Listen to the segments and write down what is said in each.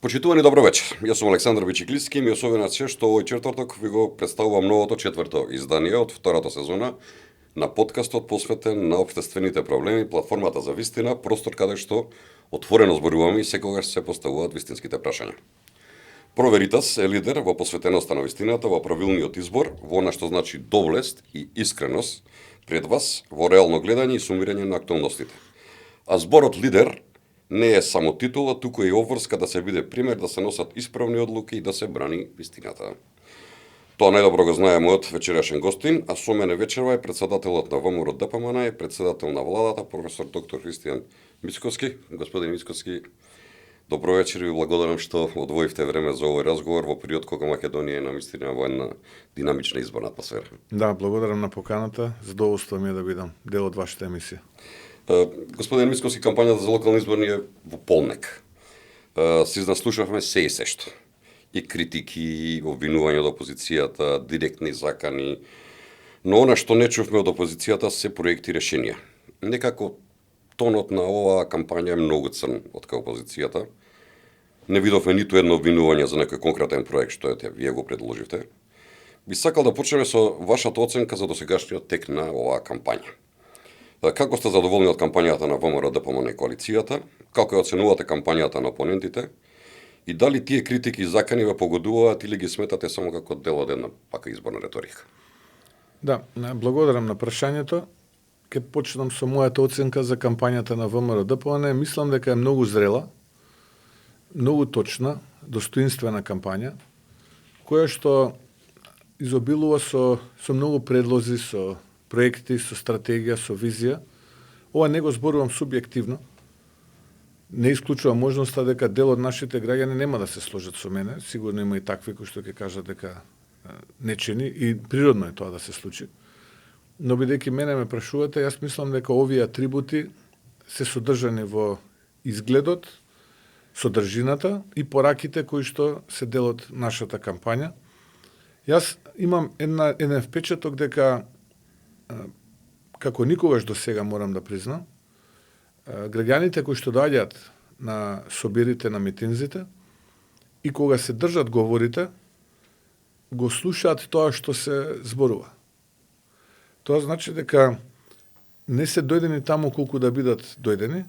Почитувани добро вечер. Јас сум Александар Бичиклиски и ми особено се што овој четврток ви го представувам новото четврто издание од втората сезона на подкастот посветен на општествените проблеми, платформата за вистина, простор каде што отворено зборуваме и секогаш се поставуваат вистинските прашања. Проверитас е лидер во посветеноста на вистината, во правилниот избор, во она што значи доблест и искреност пред вас, во реално гледање и сумирање на актуалностите. А зборот лидер не е само титула, туку и обврска да се биде пример, да се носат исправни одлуки и да се брани вистината. Тоа најдобро го знае мојот вечерашен гостин, а со мене вечерва е председателот на ВМРО ДПМН и председател на владата, професор доктор Христијан Мицковски. Господин Мицковски, добро вечер и ви благодарам што одвоивте време за овој разговор во период кога Македонија е намистина во една динамична изборна атмосфера. Да, благодарам на поканата. Задоволство ми е да бидам дел од вашата емисија. Господин Мицковски, кампањата за локални избори е во полнек. Си наслушавме се и се што. И критики, и обвинување од опозицијата, директни закани. Но она што не чувме од опозицијата се проекти решенија. Некако тонот на оваа кампања е многу црн од кај опозицијата. Не видовме ниту едно обвинување за некој конкретен проект што вие го предложивте. Би сакал да почнеме со вашата оценка за досегашниот тек на оваа кампања. Како сте задоволни од кампањата на ВМРО ДПМН и коалицијата? Како ја оценувате кампањата на опонентите? И дали тие критики и закани ве погодуваат или ги сметате само како дел од една пака изборна реторика? Да, благодарам на прашањето. Ке почнам со мојата оценка за кампањата на ВМРО ДПМН. Мислам дека е многу зрела, многу точна, достоинствена кампања, која што изобилува со многу предлози, со проекти, со стратегија, со визија. Ова не го зборувам субјективно. Не исклучувам можноста дека дел од нашите граѓани нема да се сложат со мене. Сигурно има и такви кои што ќе кажат дека не чини и природно е тоа да се случи. Но бидејќи мене ме прашувате, јас мислам дека овие атрибути се содржани во изгледот, содржината и пораките кои што се дел од нашата кампања. Јас имам еден впечаток дека како никогаш до сега морам да признам, граѓаните кои што доаѓаат на собирите, на митинзите и кога се држат говорите, го слушаат тоа што се зборува. Тоа значи дека не се дојдени таму колку да бидат дојдени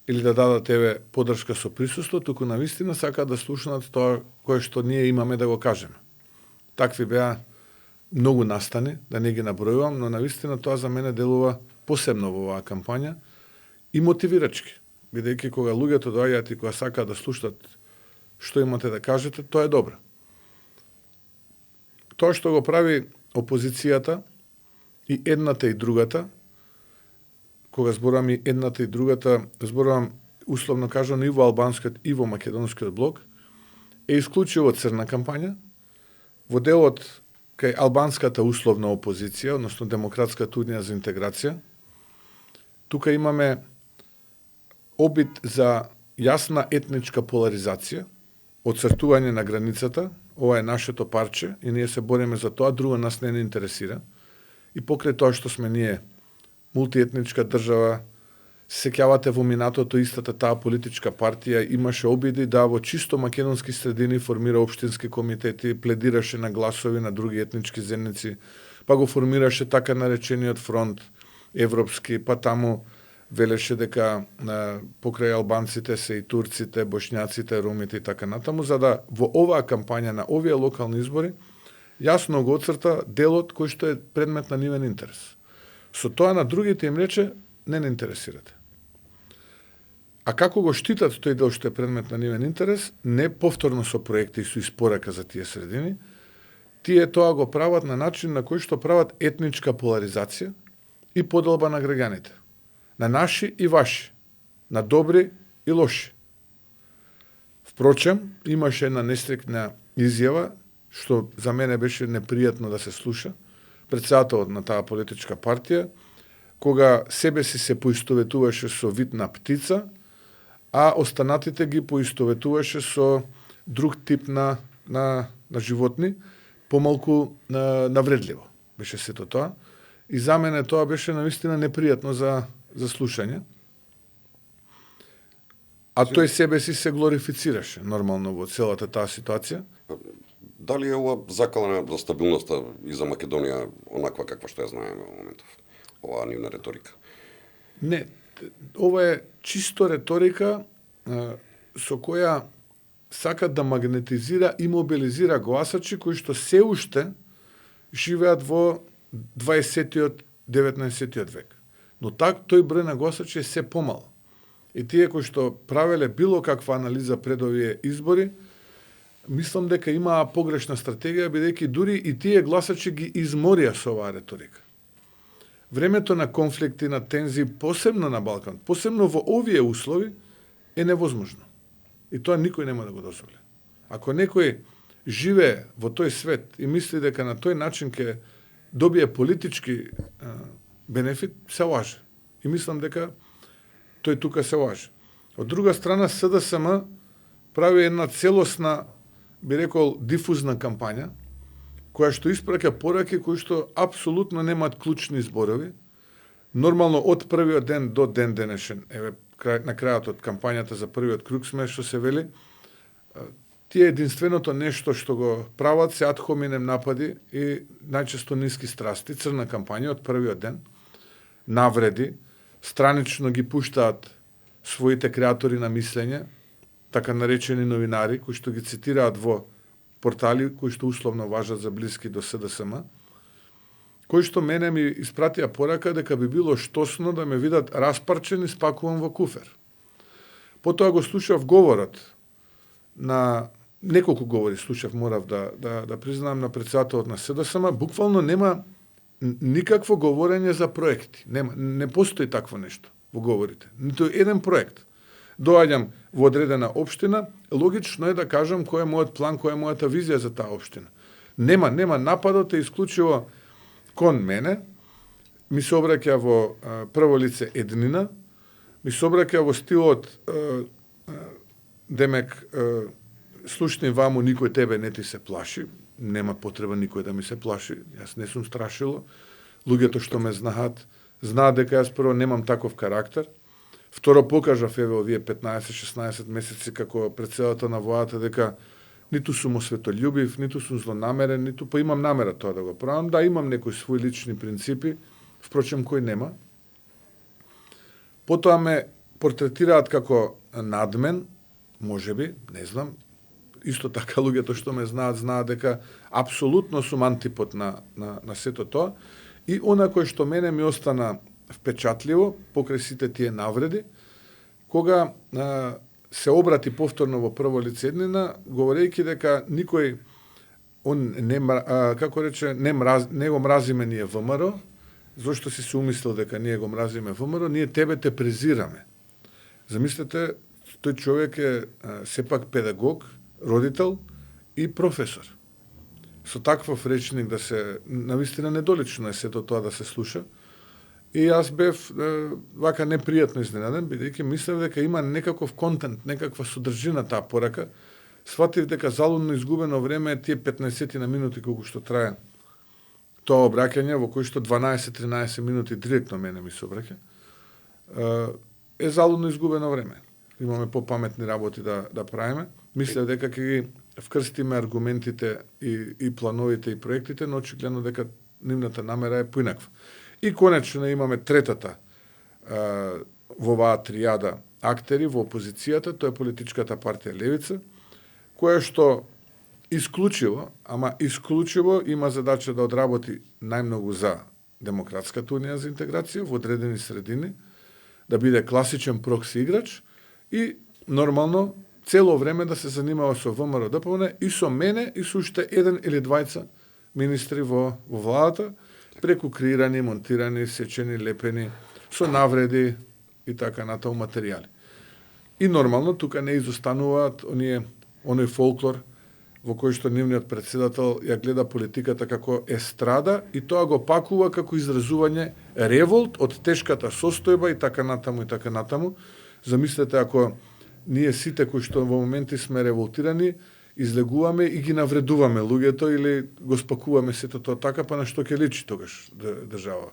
или да дадат поддршка со присуство, туку навистина сакаат да слушнат тоа кое што ние имаме да го кажеме. Такви беа многу настани, да не ги набројувам, но навистина тоа за мене делува посебно во оваа кампања и мотивирачки, бидејќи кога луѓето доаѓаат и кога сакаат да слушнат што имате да кажете, тоа е добро. Тоа што го прави опозицијата и едната и другата, кога зборувам и едната и другата, зборувам условно кажано и во албанскиот и во македонскиот блок, е исклучиво црна кампања, во делот кај албанската условна опозиција, односно Демократската унија за интеграција. Тука имаме обид за јасна етничка поларизација, оцртување на границата, ова е нашето парче и ние се бориме за тоа, друго нас не интересира. И покрај тоа што сме ние мултиетничка држава, се сеќавате во минатото истата таа политичка партија имаше обиди да во чисто македонски средини формира општински комитети, пледираше на гласови на други етнички заедници, па го формираше така наречениот фронт европски, па таму велеше дека покрај албанците се и турците, бошњаците, ромите и така натаму, за да во оваа кампања на овие локални избори јасно го оцрта делот кој што е предмет на нивен интерес. Со тоа на другите им рече не интересирате. А како го штитат тој дел што е предмет на нивен интерес, не повторно со проекти и со испорака за тие средини, тие тоа го прават на начин на кој што прават етничка поларизација и поделба на граѓаните. На наши и ваши, на добри и лоши. Впрочем, имаше една нестрикна изјава, што за мене беше непријатно да се слуша, председателот на таа политичка партија, кога себе си се поистоветуваше со вид на птица, а останатите ги поистоветуваше со друг тип на животни, помалку навредливо. Беше сето тоа. И за мене тоа беше наистина непријатно за слушање. А тој себе си се глорифицираше нормално во целата таа ситуација. Дали е ова закалена за стабилноста и за Македонија онаква каква што ја знаеме во моментов? Оваа нивна реторика? Не, ова е чисто реторика со која сака да магнетизира и мобилизира гласачи кои што се уште живеат во 20-тиот, 19-тиот век. Но тој број на гласачи е се помал. И тие кои што правеле било каква анализа пред овие избори, мислам дека имаа погрешна стратегија, бидејќи дури и тие гласачи ги изморија со оваа реторика. Времето на конфликти, на тензии, посебно на Балкан, посебно во овие услови, е невозможно. И тоа никој нема да го дозволи. Ако некој живее во тој свет и мисли дека на тој начин ќе добие политички бенефит, се лаже. И мислам дека тој тука се лаже. Од друга страна, СДСМ прави една целосна, би рекол, дифузна кампања, која што испраќа пораки кои што апсолутно немаат клучни зборови. Нормално од првиот ден до ден денешен, на крајот од кампањата за првиот круг сме, што се вели, тие единственото нешто што го прават се ад хоминем напади и најчесто ниски страсти, црна кампања од првиот ден, навреди, странично ги пуштаат своите креатори на мислење, така наречени новинари, кои што ги цитираат во портали кои што условно важат за блиски до СДСМ, кои што мене ми испратија порака дека би било штосно да ме видат распарчен и спакуван во куфер. Потоа го слушав говорот на неколку говори слушав, морав да признам, на председателот на СДСМ, буквално нема никакво говорење за проекти. Не постои такво нешто во говорите. Ниту еден проект. Доаѓам во одредена општина, логично е да кажам кој е мојот план, која е мојата визија за таа општина. Нема нападот е исклучиво кон мене, ми се обраќа во прво лице еднина, ми се обраќа во стилот демек слушни ваму, никој тебе не ти се плаши, нема потреба никој да ми се плаши, јас не сум страшило, луѓето што ме знаат дека јас прво немам таков карактер. Второ, покажав еве овие 15-16 месеци како председател на владата дека ниту сум осветољубив, ниту сум злонамерен, ниту па имам намера тоа да го правам, да имам некои своји лични принципи, впрочем кој нема. Потоа ме портретираат како надмен, можеби, не знам, исто така луѓето што ме знаат дека апсолутно сум антипод на сето тоа, и она кој што мене ми остана впечатливо покрај сите тие навреди, кога се обрати повторно во прво лице еднина, говорејќи дека никој не го мразиме ние ВМРО, зашто си се умислил дека ние го мразиме ВМРО, ние тебе те презираме. Замислете, тој човек е сепак педагог, родител и професор. Со таков речник да се, навистина недолично е сето тоа да се слуша. И јас бев вака непријатно изненаден, бидејќи мислев дека има некаков контент, некаква содржина таа порака. Сватив дека залудно изгубено време е тие 15 на минути колку што трае тоа обраќање, во кој што 12-13 минути директно мене ми се обраќа. Е залудно изгубено време. Имаме попаметни работи да правиме. Мислев дека ќе ги вкрстиме аргументите и плановите и проектите, но очигледно дека нивната намера е поинаква. И конечно имаме третата во оваа тријада актери во опозицијата, тоа е политичката партија Левица, која што исклучиво има задача да одработи најмногу за Демократската унија за интеграција во одредени средини, да биде класичен прокси играч и нормално цело време да се занимава со ВМРО ДПМН и со мене и со уште еден или двајца министри во владата, преку креирани, монтирани, сечени, лепени, со навреди и така натаму материјали. И нормално тука не изостануваат оној фолклор во кој што нивниот председател ја гледа политиката како естрада и тоа го пакува како изразување револт од тешката состојба и така натаму. Замислете ако ние сите кои што во моменти сме револтирани, излегуваме и ги навредуваме луѓето или го спакуваме сето тоа така, па на што ќе личи тогаш држава.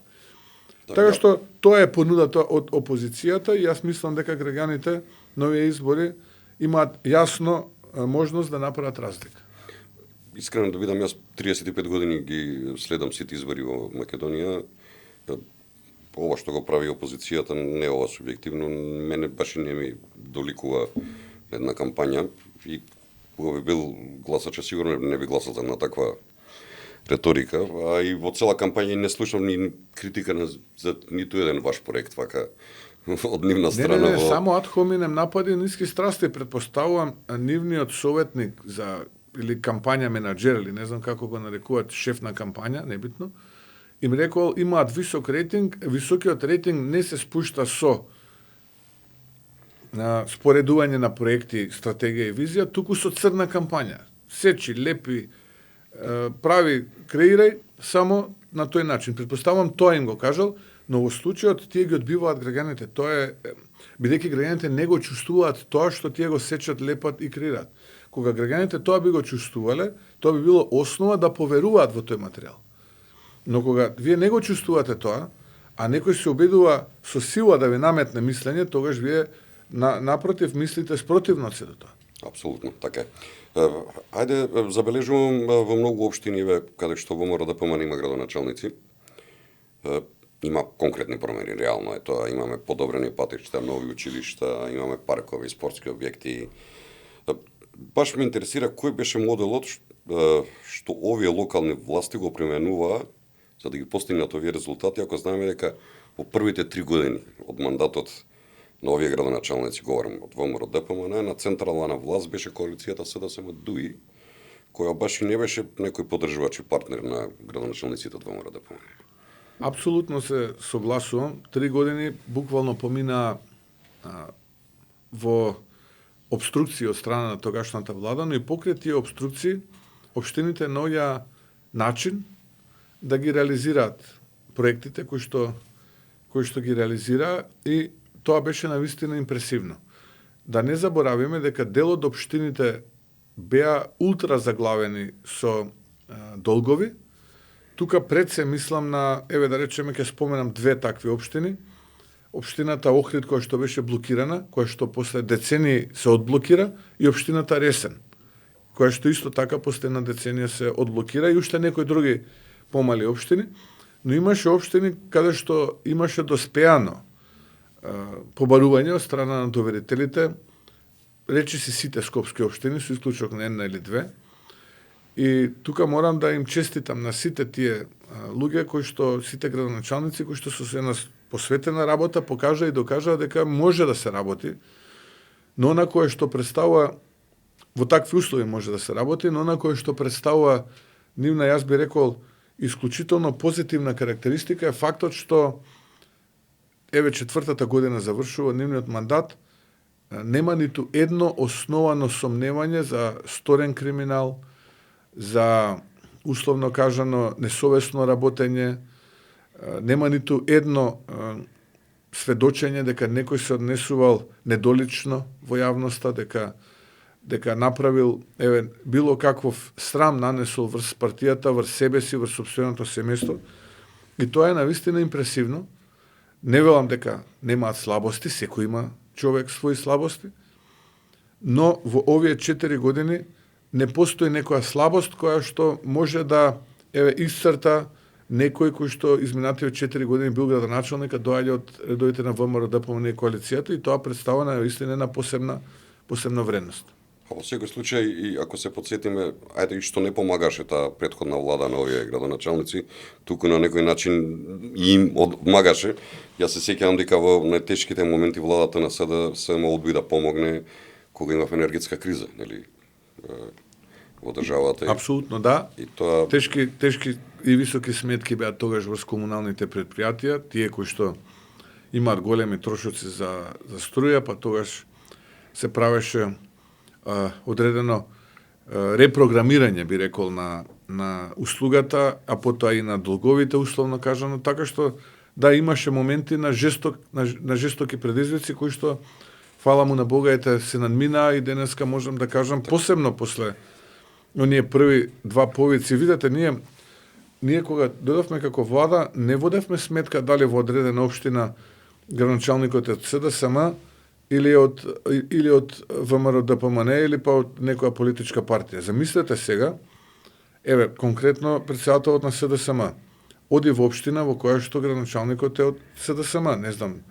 Така што тоа е понудата од опозицијата и јас мислам дека граѓаните нови избори имаат јасно можност да направат разлика. Искрено да бидам, јас 35 години ги следам сите избори во Македонија. Ова што го прави опозицијата не е ова субјективно, мене баш и не ми доликува една кампања и кога би бил гласач, сигурно не би гласал за една таква реторика, а и во цела кампања не слушам ни критика за ниту еден ваш проект, вака од нивна страна. Не, само ад хоминем напади, ниски страсти, предпоставувам нивниот советник за или кампања менаџер, или не знам како го нарекуваат, шеф на кампања, небитно, им рекол имаат висок рейтинг, високиот рейтинг не се спушта со споредување на проекти, стратегија и визија, туку со црна кампања. Сечи, лепи, прави, креирај, само на тој начин. Предпоставам тоа им го кажал, но во случајот тие ги одбиваат граѓаните. Тоа е, бидејќи граѓаните не го чувствуваат тоа што тие го сечат, лепат и креираат. Кога граѓаните тоа би го чувствувале, тоа би било основа да поверуваат во тој материјал. Но кога вие не го чувствувате тоа, а некој се обидува со сила да ви наметне мислење, тогаш вие напротив мислите спротивно се до тоа. Апсолутно, така е. Ајде, забележувам во многу општини каде што ВМРО ДПМН има градоначалници. Има конкретни промени, реално е тоа. Имаме подобрени патишта, нови училишта, имаме паркови, спортски објекти. Баш ме интересира кој беше моделот што овие локални власти го применуваа за да ги постигнат овие резултати, ако знаеме дека во првите 3 години од мандатот на овие градоначалници, говорам од ВМРО ДПМН, на централна власт беше коалицијата СДСМ-ДУИ, која баш и не беше некој поддржувач и партнер на градоначалниците од ВМРО ДПМН. Апсолутно се согласувам. 3 години буквално помина во обструкции од страна на тогашната влада, но и покрај тие обструкции, општините наоѓа начин да ги реализираат проектите кои што ги реализира, и тоа беше навистина импресивно. Да не заборавиме дека дел од општините беа ултра заглавени со долгови. Тука пред се мислам на, еве да речеме, ќе споменам 2 такви општини. Општината Охрид, која што беше блокирана, која што после децении се одблокира, и општината Ресен, која што исто така после една деценија се одблокира, и уште некои други помали општини, но имаше општини каде што имаше доспеано побарување од страна на доверителите, речи си сите скопски општини, со исклучок на една или 2. И тука морам да им честитам на сите тие луѓе кои што, сите градоначалници кои што со една посветена работа покажа и докажа дека може да се работи, но на кое што представува, во такви услови може да се работи, но на кое што представува нивна, јас би рекол, исклучително позитивна карактеристика е фактот што еве 4-та година завршува нивниот мандат, нема ниту едно основано сомневање за сторен криминал, за условно кажано несовесно работење, нема ниту едно сведочење дека некој се однесувал недолично во јавноста, дека направил било каков срам нанесол врз партијата, врз себе си, врз сопственото семејство. И тоа е навистина импресивно. Не велам дека немаат слабости, секој има човек своји слабости, но во овие 4 години не постои некоја слабост која што може да исцрта некој кој што изминативе 4 години бил градоначалник, доаѓа од редовите на ВМРО ДПМН и коалицијата, и тоа представува наистина една посебна вредност. Во секој случај, и ако се подсетиме, ајде и што не помагаше таа претходна влада на овие градоначалници, туку на некој начин им одмагаше. Јас се сеќавам дека во најтешките моменти владата на СДСМ одби да помогне кога имав енергетска криза, нели, во државата. Апсолутно да. И тоа тешки и високи сметки беа тогаш врз комуналните предпријатија, тие кои што имаат големи трошоци за струја, па тогаш се правеше одредено репрограмирање, би рекол, на услугата, а потоа и на долговите, условно кажано, така што да имаше моменти на жестоки предизвици кои што, фала му на Бога, се надминаа, и денеска можам да кажам, посебно после оние први 2 повици. Видете, ние кога дојдовме како влада, не водевме сметка дали во одредена општина градоначалникот од СДСМ или од ВМРО ДПМН или па од некоја политичка партија. Замислете сега, конкретно претседателот на СДСМ оди во општина во која што градоначалникот е од СДСМ, не знам,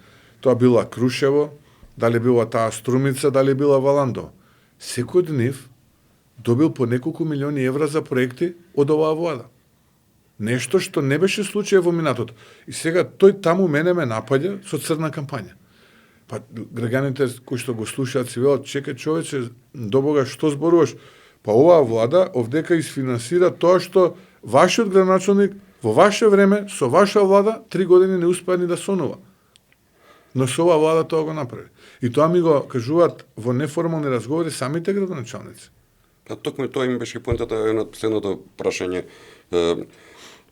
тоа била Крушево, дали била таа Струмица, дали била Валандо. Секој од нив добил по неколку милиони евра за проекти од оваа влада. Нешто што не беше случај во минатото. И сега тој таму мене ме напаѓа со црна кампања. Па граѓаните кои што го слушаат си велат, чекај човече, до Бога што зборуваш? Па оваа влада овдека изфинансира тоа што вашиот градоначалник во ваше време со ваша влада 3 години не успеа ни да сонува. Но со оваа влада тоа го направи. И тоа ми го кажуваат во неформални разговори самите градоначалници. Токму тоа им беше поентата на следното прашање.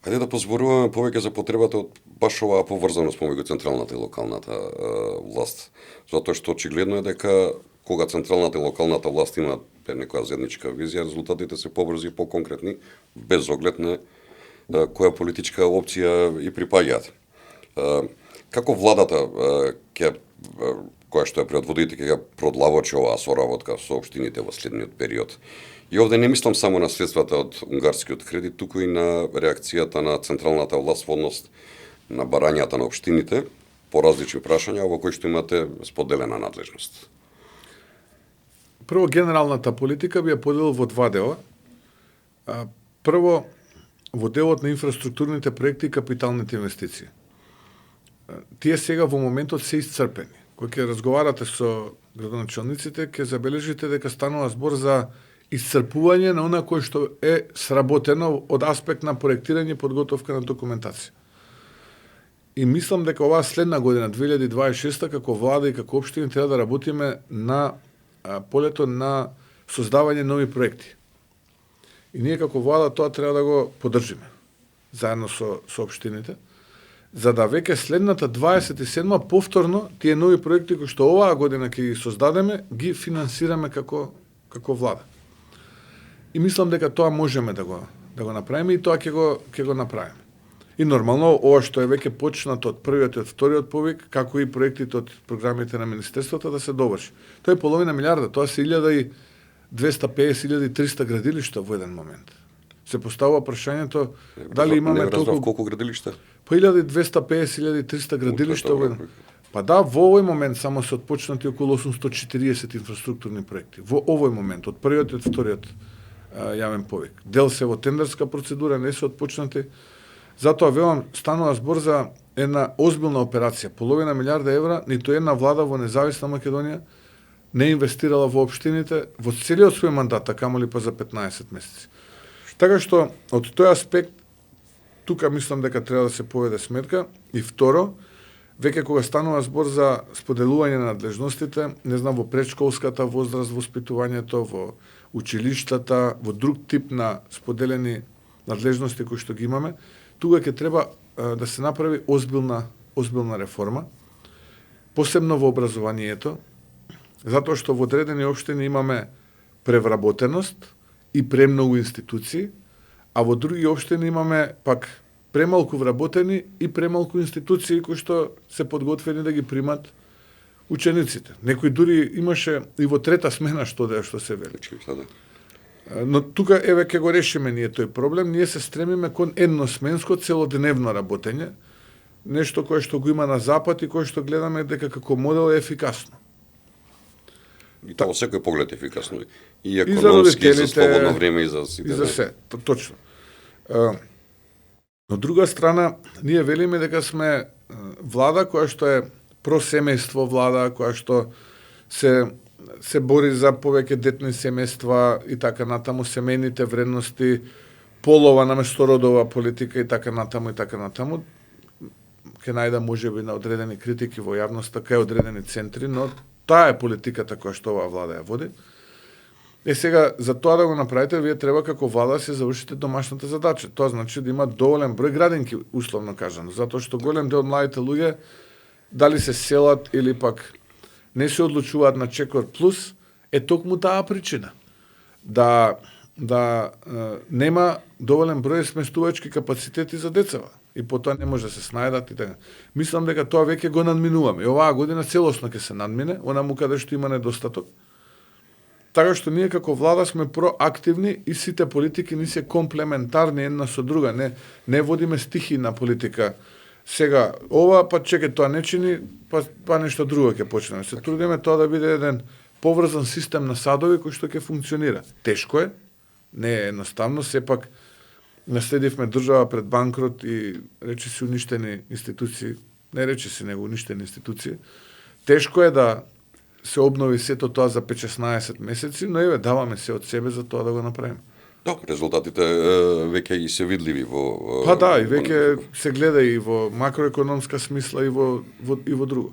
Ајде да позборуваме повеќе за потребата од баш оваа поврзаност помеѓу централната и локалната власт. Затоа што очигледно е дека кога централната и локалната власт имаат некоја заедничка визија, резултатите се побрзи и поконкретни, без оглед на која политичка опција и припаѓаат. Како владата која што ја предводите, ќе продлавочи оваа соработка со општините во следниот период? И овде не мислам само на средствата од унгарскиот кредит, туку и на реакцијата на централната власт во однос на барањата на општините по различни прашања во кои што имате споделена надлежност. Прво, генералната политика би ја поделил во два дела. Прво, во делот на инфраструктурните проекти и капиталните инвестиции. Тие сега во моментот се исцрпени. Кој ќе разговарате со градоначалниците, ќе забележите дека станува збор за исцрпување на она кој што е сработено од аспект на проектирање и подготовка на документација. И мислам дека оваа следна година, 2026, како влада и како општини, треба да работиме на полето на создавање нови проекти. И ние како влада тоа треба да го поддржиме, заедно со општините, за да веќе следната 27 повторно тие нови проекти кои што оваа година ќе ги создадеме, ги финансираме како влада. И мислам дека тоа можеме да го направиме и тоа ќе го направиме. И нормално ова што е веќе почнато од првиот и од вториот повик, како и проектите од програмите на министерството да се доврши. Тоа е половина милиарда, тоа се 1250-1300 градилишта во еден момент. Се поставува прашањето дали имаме толку колку градилишта? По 1250-1300 градилишта во еден. Па да, во овој момент само се отпочнати околу 840 инфраструктурни проекти. Во овој момент, од првиот и од вториот јавен повик. Дел се во тендерска процедура, не се отпочнати. Затоа велам, станува збор за една озбилна операција. Половина милиарда евра, ниту една влада во независна Македонија не инвестирала во општините во целиот свој мандат, камо ли па за 15 месеци. Така што, од тој аспект, тука мислам дека треба да се поведе сметка. И второ, веќе кога станува збор за споделување на надлежностите, не знам, во предшколската возраст, воспитувањето, во училиштата, во друг тип на споделени надлежности кои што ги имаме, тука ќе треба да се направи озбилна реформа, посебно во образованието, затоа што во одредени општини имаме превработеност и премногу институции, а во други општини имаме пак премалку вработени и премалку институции кои што се подготвени да ги примат учениците. Некои дури имаше и во трета смена што се вели. Но тука еве ќе го решиме ние тој проблем, ние се стремиме кон едносменско целодневно работење, нешто кое што го има на запад и кое што гледаме дека како модел е ефикасно. И тоа во секој поглед ефикасно. И економски, и за слободно време, и за сите. И за се, точно. Но друга страна, ние велиме дека сме влада која што е просемејство влада, која што се бори за повеќе детни семејства и така натаму, семејните вредности, полова наместо родова политика и така натаму. Ке најда можеби на одредени критики во јавноста кај одредени центри, но таа е политиката која што оваа влада ја води. Сега, за тоа да го направите, вие треба како влада да се завршите домашната задача. Тоа значи да има доволен број градинки, условно кажано, затоа што голем дел од младите луѓе, дали се селат или пак не се одлучуваат на Чекор Плюс, е токму таа причина. Да нема доволен број сместувачки капацитети за децава. и потоа не може да се снајдат и така. Мислам дека тоа веќе го надминуваме. И оваа година целосно ќе се надмине, онаму каде што има недостаток. Така што ние како влада сме проактивни и сите политики ни се комплементарни една со друга. Не водиме стихийна политика. Сега, ова, па чекај, тоа не чини, па нешто друго ќе почнеме. Се трудиме тоа да биде еден поврзан систем на садови кој што ќе функционира. Тешко е, не е едноставно, сепак наследивме држава пред банкрот и речиси уништени институции, не речиси него уништени институции. Тешко е да се обнови сето тоа за 5-16 месеци, но еве даваме се од себе за тоа да го направиме. Да, резултатите веќе и се видливи во Па да, и веќе се гледа и во макроекономска смисла и во друго.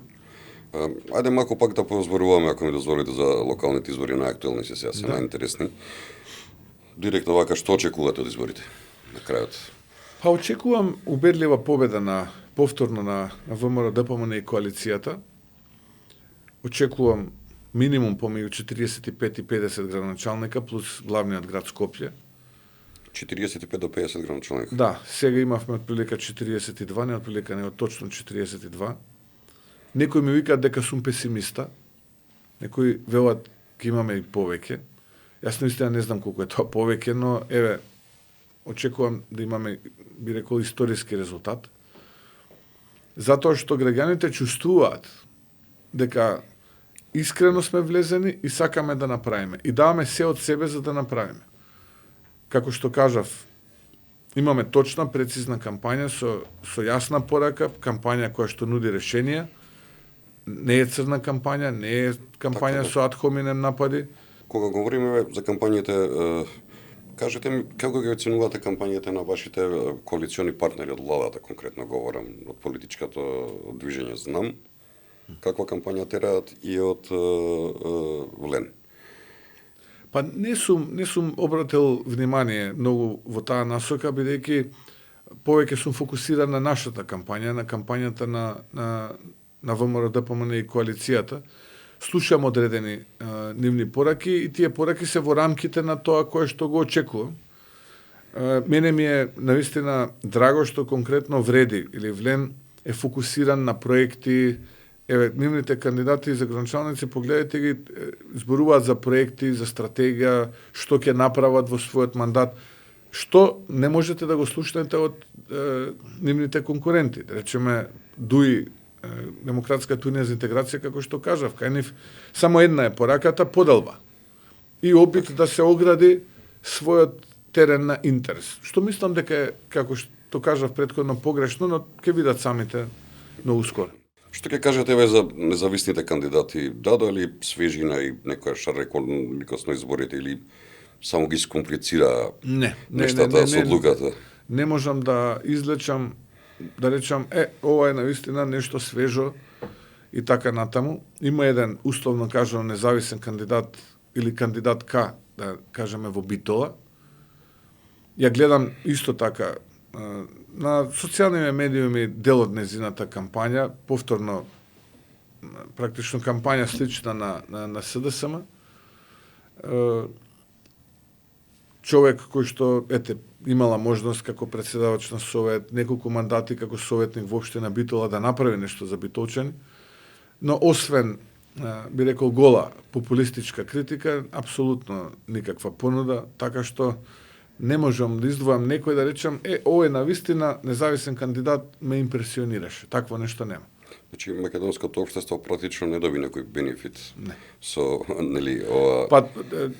Ајде малку пак да позборуваме, ако ми дозволите, за локалните избори, најактуелни се сега, се најинтересни. Директно вака, што очекувате од изборите на крајот? Па очекувам убедлива победа повторно на ВМРО ДПМН и коалицијата. Очекувам минимум помеѓу 45 и 50 градоначалника плюс главниот град Скопје. 45 до 50 градоначалника? Да, сега имавме отприлика 42, не отприлика, не точно 42. Некои ми викаат дека сум песимиста, некои велат ќе имаме и повеќе. Јас наистина не знам колку е тоа повеќе, но еве, очекувам да имаме, би рекол, историски резултат. Затоа што граѓаните чувствуваат дека искрено сме влезени и сакаме да направиме. И даваме се од себе за да направиме. Како што кажав, имаме точна, прецизна кампања со јасна порака, кампања која што нуди решенија. Не е црна кампања, не е кампања со ad hominem напади. Кога говориме за кампањите, кажете ми како ги оценувате кампањите на вашите коалициони партнери од владата, конкретно говорам, од политичкото движење Знам, каква кампања тераат и од ВЛЕН? Па не сум обратил внимание многу во таа насока, бидејќи повеќе сум фокусиран на нашата кампања, на кампањата на ВМРО ДПМН и коалицијата. Слушам одредени нивни пораки и тие пораки се во рамките на тоа кое што го очекувам. Мене ми е навистина драго што конкретно Вреди или ВЛЕН е фокусиран на проекти. Еве, нивните кандидати за градоначалници, погледайте ги, зборуваат за проекти, за стратегија, што ќе направат во својот мандат, што не можете да го слушнете од нивните конкуренти. Да речеме, ДУИ, Демократската унија за интеграција, како што кажав, кај нив само една е пораката, поделба. И опит да се огради својот терен на интерес. Што мислам дека е, како што кажав предходно, погрешно, но ќе видат самите многу скоро. Што ќе кажете ве за независните кандидати? Дадоа свежина и некоја шареколикост на изборите или само ги скомплицира нештата со одлуката? Не можам да излечам, да речам, ова е навистина нешто свежо и така натаму. Има еден, условно кажано, независен кандидат или кандидатка, да кажеме, во Битола. Ја гледам исто така на социјалните медиуми дел од незината кампања, повторно практично кампања слична на СДСМ. Човек кој што имала можност како председавач на Совет, неколку мандати како советник во општина Битола да направи нешто за битолчани, но освен би рекол гола популистичка критика, апсолутно никаква понуда, така што не можам да издвојам некој да речам, овој навистина независен кандидат ме импресионираше. Такво нешто нема. Значи македонското општество практично не доби некој бенефит. Не. Со нели ова. Па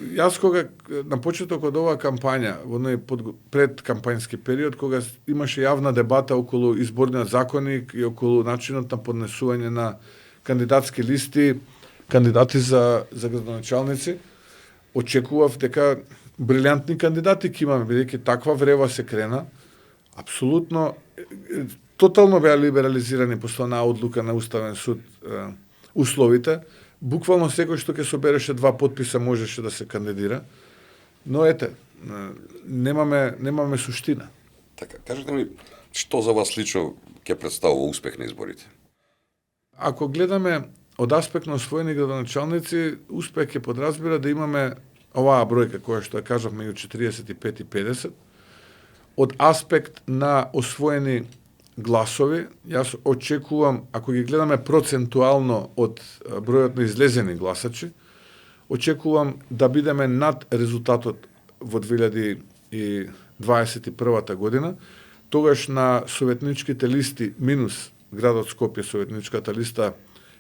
јас кога на почеток од оваа кампања, во пред кампањски период, кога имаше јавна дебата околу изборниот законник и околу начинот на поднесување на кандидатски листи, кандидати за градоначалници, очекував дека брилјантни кандидати ќе имаме, бидејќи таква врева се крена, апсолутно, тотално беа либерализирани после онаа одлука на Уставен суд условите. Буквално секој што ќе собереше 2 потписа можеше да се кандидира, но немаме суштина. Така, кажете ми, што за вас лично ќе представува успех на изборите? Ако гледаме од аспект на освоени градоначалници, успех ќе подразбира да имаме оваа бројка која што ја кажав меѓу 45 и 50, од аспект на освоени гласови, јас очекувам, ако ги гледаме процентуално од бројот на излезени гласачи, очекувам да бидеме над резултатот во 2021 година, тогаш на советничките листи минус градот Скопје, советничката листа,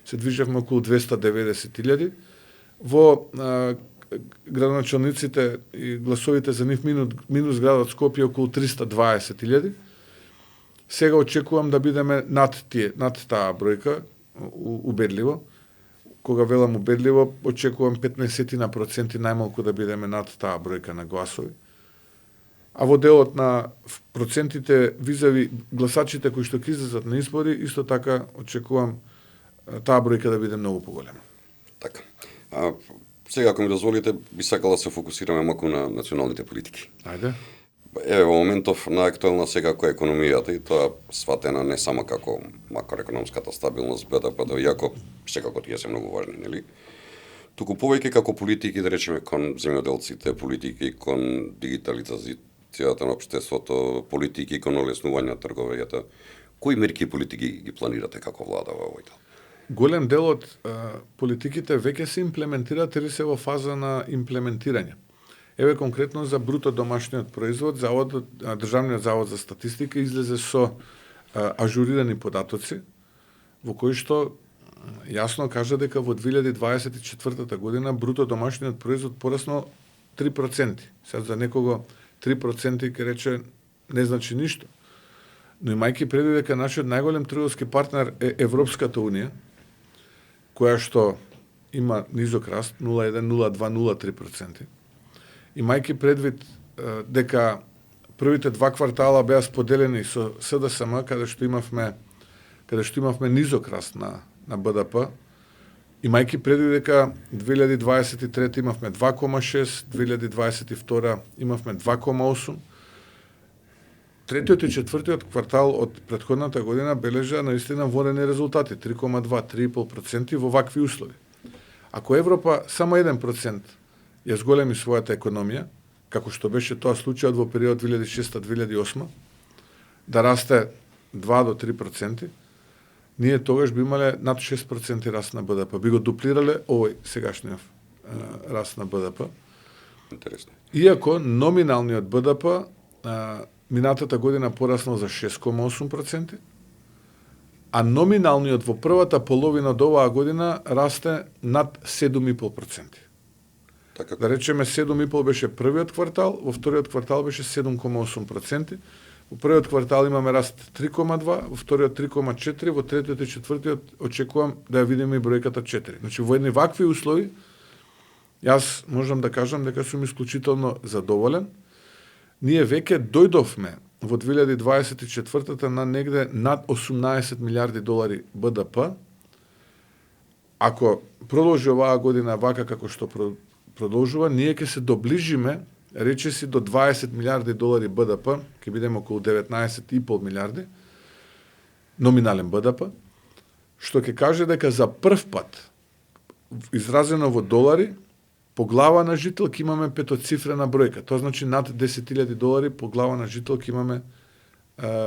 се движевме околу 290.000, во градоначалниците и гласовите за нив минус градот Скопје околу 320.000. Сега очекувам да бидеме над таа бројка, убедливо. Кога велам убедливо, очекувам 15% најмалку да бидеме над таа бројка на гласови. А во делот на процентите визави гласачите кои што ќе излезат на избори, исто така очекувам таа бројка да биде многу поголема. Така. Сега, ако ми дозволите, би сакал да се фокусираме малку на националните политики. Ајде. Еве, во моментов наактуелна сега која економијата, и тоа сватена не само како макроекономската стабилност, БДП, иако секако тие се многу важни, нели? Туку повеќе како политики, да речеме, кон земјоделците, политики кон дигитализацијата на општеството, политики кон олеснување на трговијата. Кои мерки и политики ги планирате како влада во овој дел? Голем дел од политиките веќе се имплементираат или се во фаза на имплементирање. Еве конкретно за бруто домашниот производ, Државниот завод за статистика излезе со ажурирани податоци, во кои што јасно кажа дека во 2024 година бруто домашниот производ пораснал 3%. Сега за некого 3% ќе рече не значи ништо. Но имајќи предвид дека нашиот најголем трговски партнер е Европската унија, која што има низок раст 0,1, 0,2, 0,3%. Имајќи предвид дека првите два квартала беа споделени со СДСМ, каде што имавме низок раст на БДП, имајќи предвид дека 2023 имавме 2,6, 2022 имавме 2,8, третиот и четвртиот квартал од претходната година бележа наистина ворени резултати, 3,2-3,5% во вакви услови. Ако Европа само 1% ја зголеми својата економија, како што беше тоа случајот во период 2006-2008, да расте 2 до 3%, ние тогаш би имале над 6% раст на БДП. Би го дуплирале овој сегашниот раст на БДП. Интересно. Иако номиналниот БДП минатата година пораснал за 6,8%, а номиналниот во првата половина од оваа година расте над 7,5%. Така. Да речеме 7,5 беше првиот квартал, во вториот квартал беше 7,8%. Во првиот квартал имаме раст 3,2, во вториот 3,4, во третиот и четвртиот очекувам да ја видиме и бројката 4. Значи во едни вакви услови јас можам да кажам дека сум исклучително задоволен. Ние веќе дојдовме во 2024 на негде над 18 милиарди долари БДП. Ако продолжи оваа година вака како што продолжува, ние ќе се доближиме, речиси, до 20 милиарди долари БДП, ќе бидеме околу 19,5 милиарди номинален БДП, што ќе каже дека за прв пат, изразено во долари, по глава на жител ќе имаме петоцифрена бројка. Тоа значи над 10.000 долари по глава на жител ќе имаме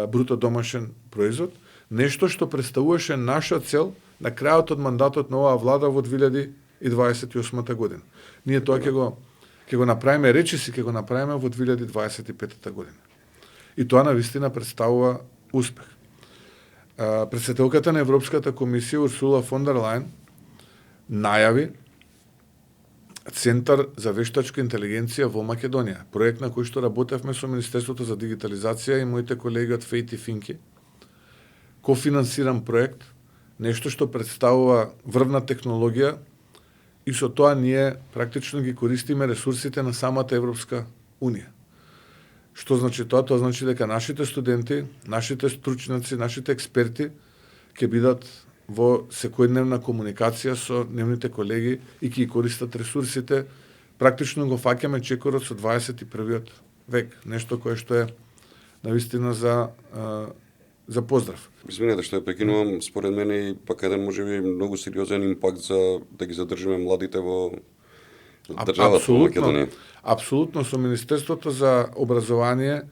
бруто домашен производ. Нешто што представуваше наша цел на крајот од мандатот на оваа влада во 2028 година. Ние тоа ќе го направиме, речиси ќе го направиме во 2025 година. И тоа навистина представува успех. Претседателката на Европската комисија Урсула фон дер Лајен најави Центар за вештачка интелигенција во Македонија, проект на кој што работевме со Министерството за дигитализација и моите колеги од Фейти Финки. Кофинансиран проект, нешто што представува врвна технологија и со тоа ние практично ги користиме ресурсите на самата Европска Унија. Што значи тоа? Тоа значи дека нашите студенти, нашите стручњаци, нашите експерти ќе бидат во секојдневна комуникација со нивните колеги и ќе користат ресурсите. Практично го фаќаме чекорот со 21. век, нешто кое што е навистина за поздрав. Извинете што ја прекинувам, според мене и пак еден можеби многу сериозен импакт за да ги задржиме младите во државата во Македонија. Апсолутно, со Министерството за образование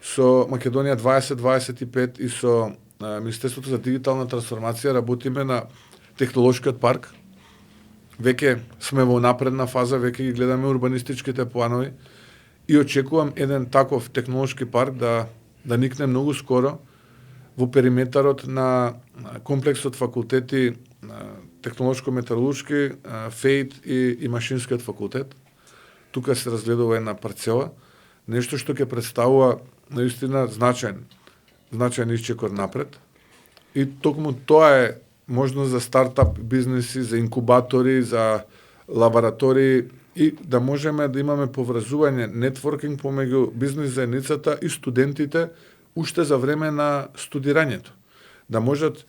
со Македонија 2025 и со Министерството за дигитална трансформација работиме на технолошкиот парк. Веќе сме во напредна фаза, веќе ги гледаме урбанистичките планови и очекувам еден таков технолошки парк да никне многу скоро во периметарот на комплексот факултети технолошко-металуршки, ФЕИТ и машинскиот факултет. Тука се разгледува една парцела, нешто што ќе представува наистина значаен исчекор напред. И токму тоа е можност за стартап бизнеси, за инкубатори, за лаборатории и да можеме да имаме поврзување, нетворкинг помеѓу бизнес заедницата и студентите уште за време на студирањето. Да можат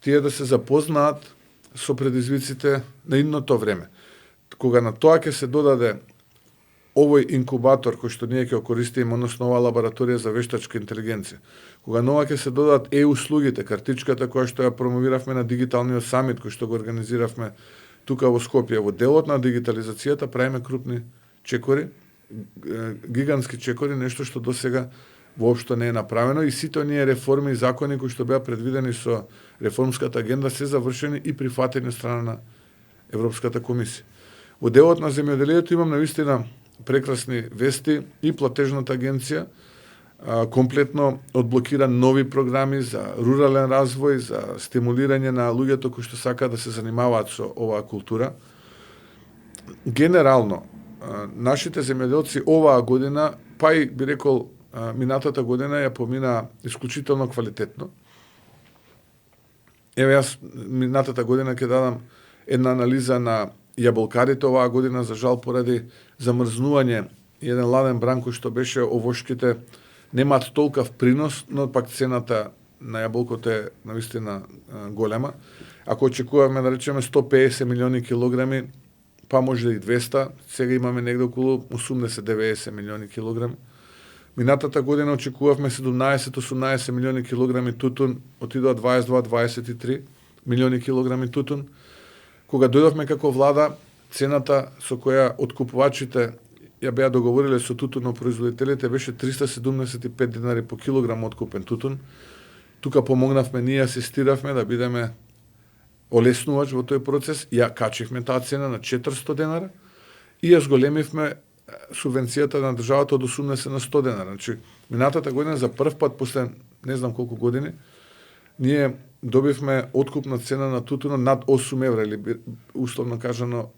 тие да се запознаат со предизвиците на идното време. Кога на тоа ќе се додаде овој инкубатор кој што ние ќе користиме, односно оваа лабораторија за вештачка интелигенција, кога нова ќе се додадат услугите, картичката која што ја промовиравме на дигиталниот самит кој што го организиравме тука во Скопје, во делот на дигитализацијата правиме крупни чекори, гигантски чекори, нешто што досега воопшто не е направено и сите оние реформи и закони кои што беа предвидени со реформската агенда се завршени и прифатени од страна на Европската комисија. Во делот на земјоделието имам навистина прекрасни вести и платежната агенција комплетно одблокира нови програми за рурален развој, за стимулирање на луѓето кои што сакаат да се занимаваат со оваа култура. Генерално, нашите земјоделци оваа година, па и би рекол минатата година ја помина исклучително квалитетно. Еве јас минатата година ќе дадам една анализа на јаболкарите оваа година, за жал поради замрзнување и еден ладен бран кој што беше овошките немаат толкав принос, но пак цената на јаболкото е навистина голема. Ако очекуваме да речеме 150 милиони килограми, па може и 200, сега имаме негде околу 80-90 милиони килограми. Минатата година очекувавме 17-18 милиони килограми тутун, отидоа 22-23 милиони килограми тутун. Кога дојдовме како влада, цената со која откупувачите ја беа договориле со тутунопроизводителите беше 375 денари по килограм откупен тутун. Тука помогнавме, ние асистиравме да бидеме олеснувач во тој процес, ја качивме таа цена на 400 денара и ја зголемивме субвенцијата на државата од 80 на 100 денара. Значи, минатата година за прв пат после не знам колку години ние добивме откупна цена на тутунот над 8 евра или условно кажано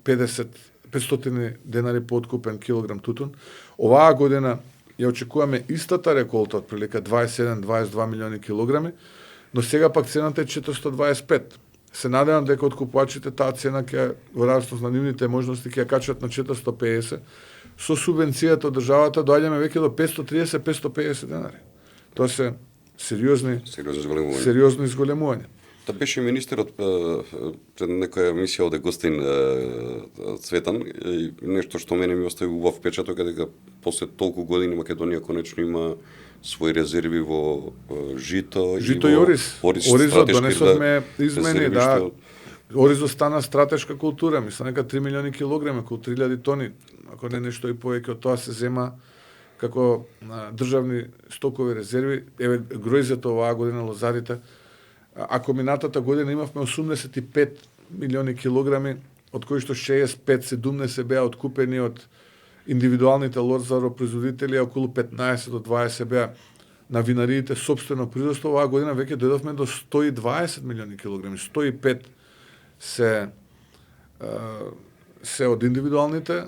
500 денари по откупен килограм тутун. Оваа година ја очекуваме истата реколта од прилика 27-22 милиони килограми, но сега пак цената е 425. Се надевам дека откупувачите таа цена ќе во зависност на нивните можности ќе ја качат на 450. Со субвенцијата од државата доаѓаме веќе до 530-550 денари. Тоа се сериозни изголемувања. Та беше министерот пред некоја емисија од Гостин Цветан, нешто што мене ми остави убав впечаток е дека после толку години Македонија конечно има своји резерви во жито и ориз. Оризот донесовме измени, да. Оризот стана стратешка култура, мислам дека 3 милиони килограми, околу 3000 тони, ако не нешто и повеќе од тоа се зема како државни стокови резерви. Еве гројзето оваа година лозарите. Ако минатата година имавме 85 милиони килограми, од кои што 65-70 беа откупени од индивидуалните лозаропроизводители, околу 15 до 20 беа на винариите собствено производство, оваа година веќе дојдовме до 120 милиони килограми. 105 се од индивидуалните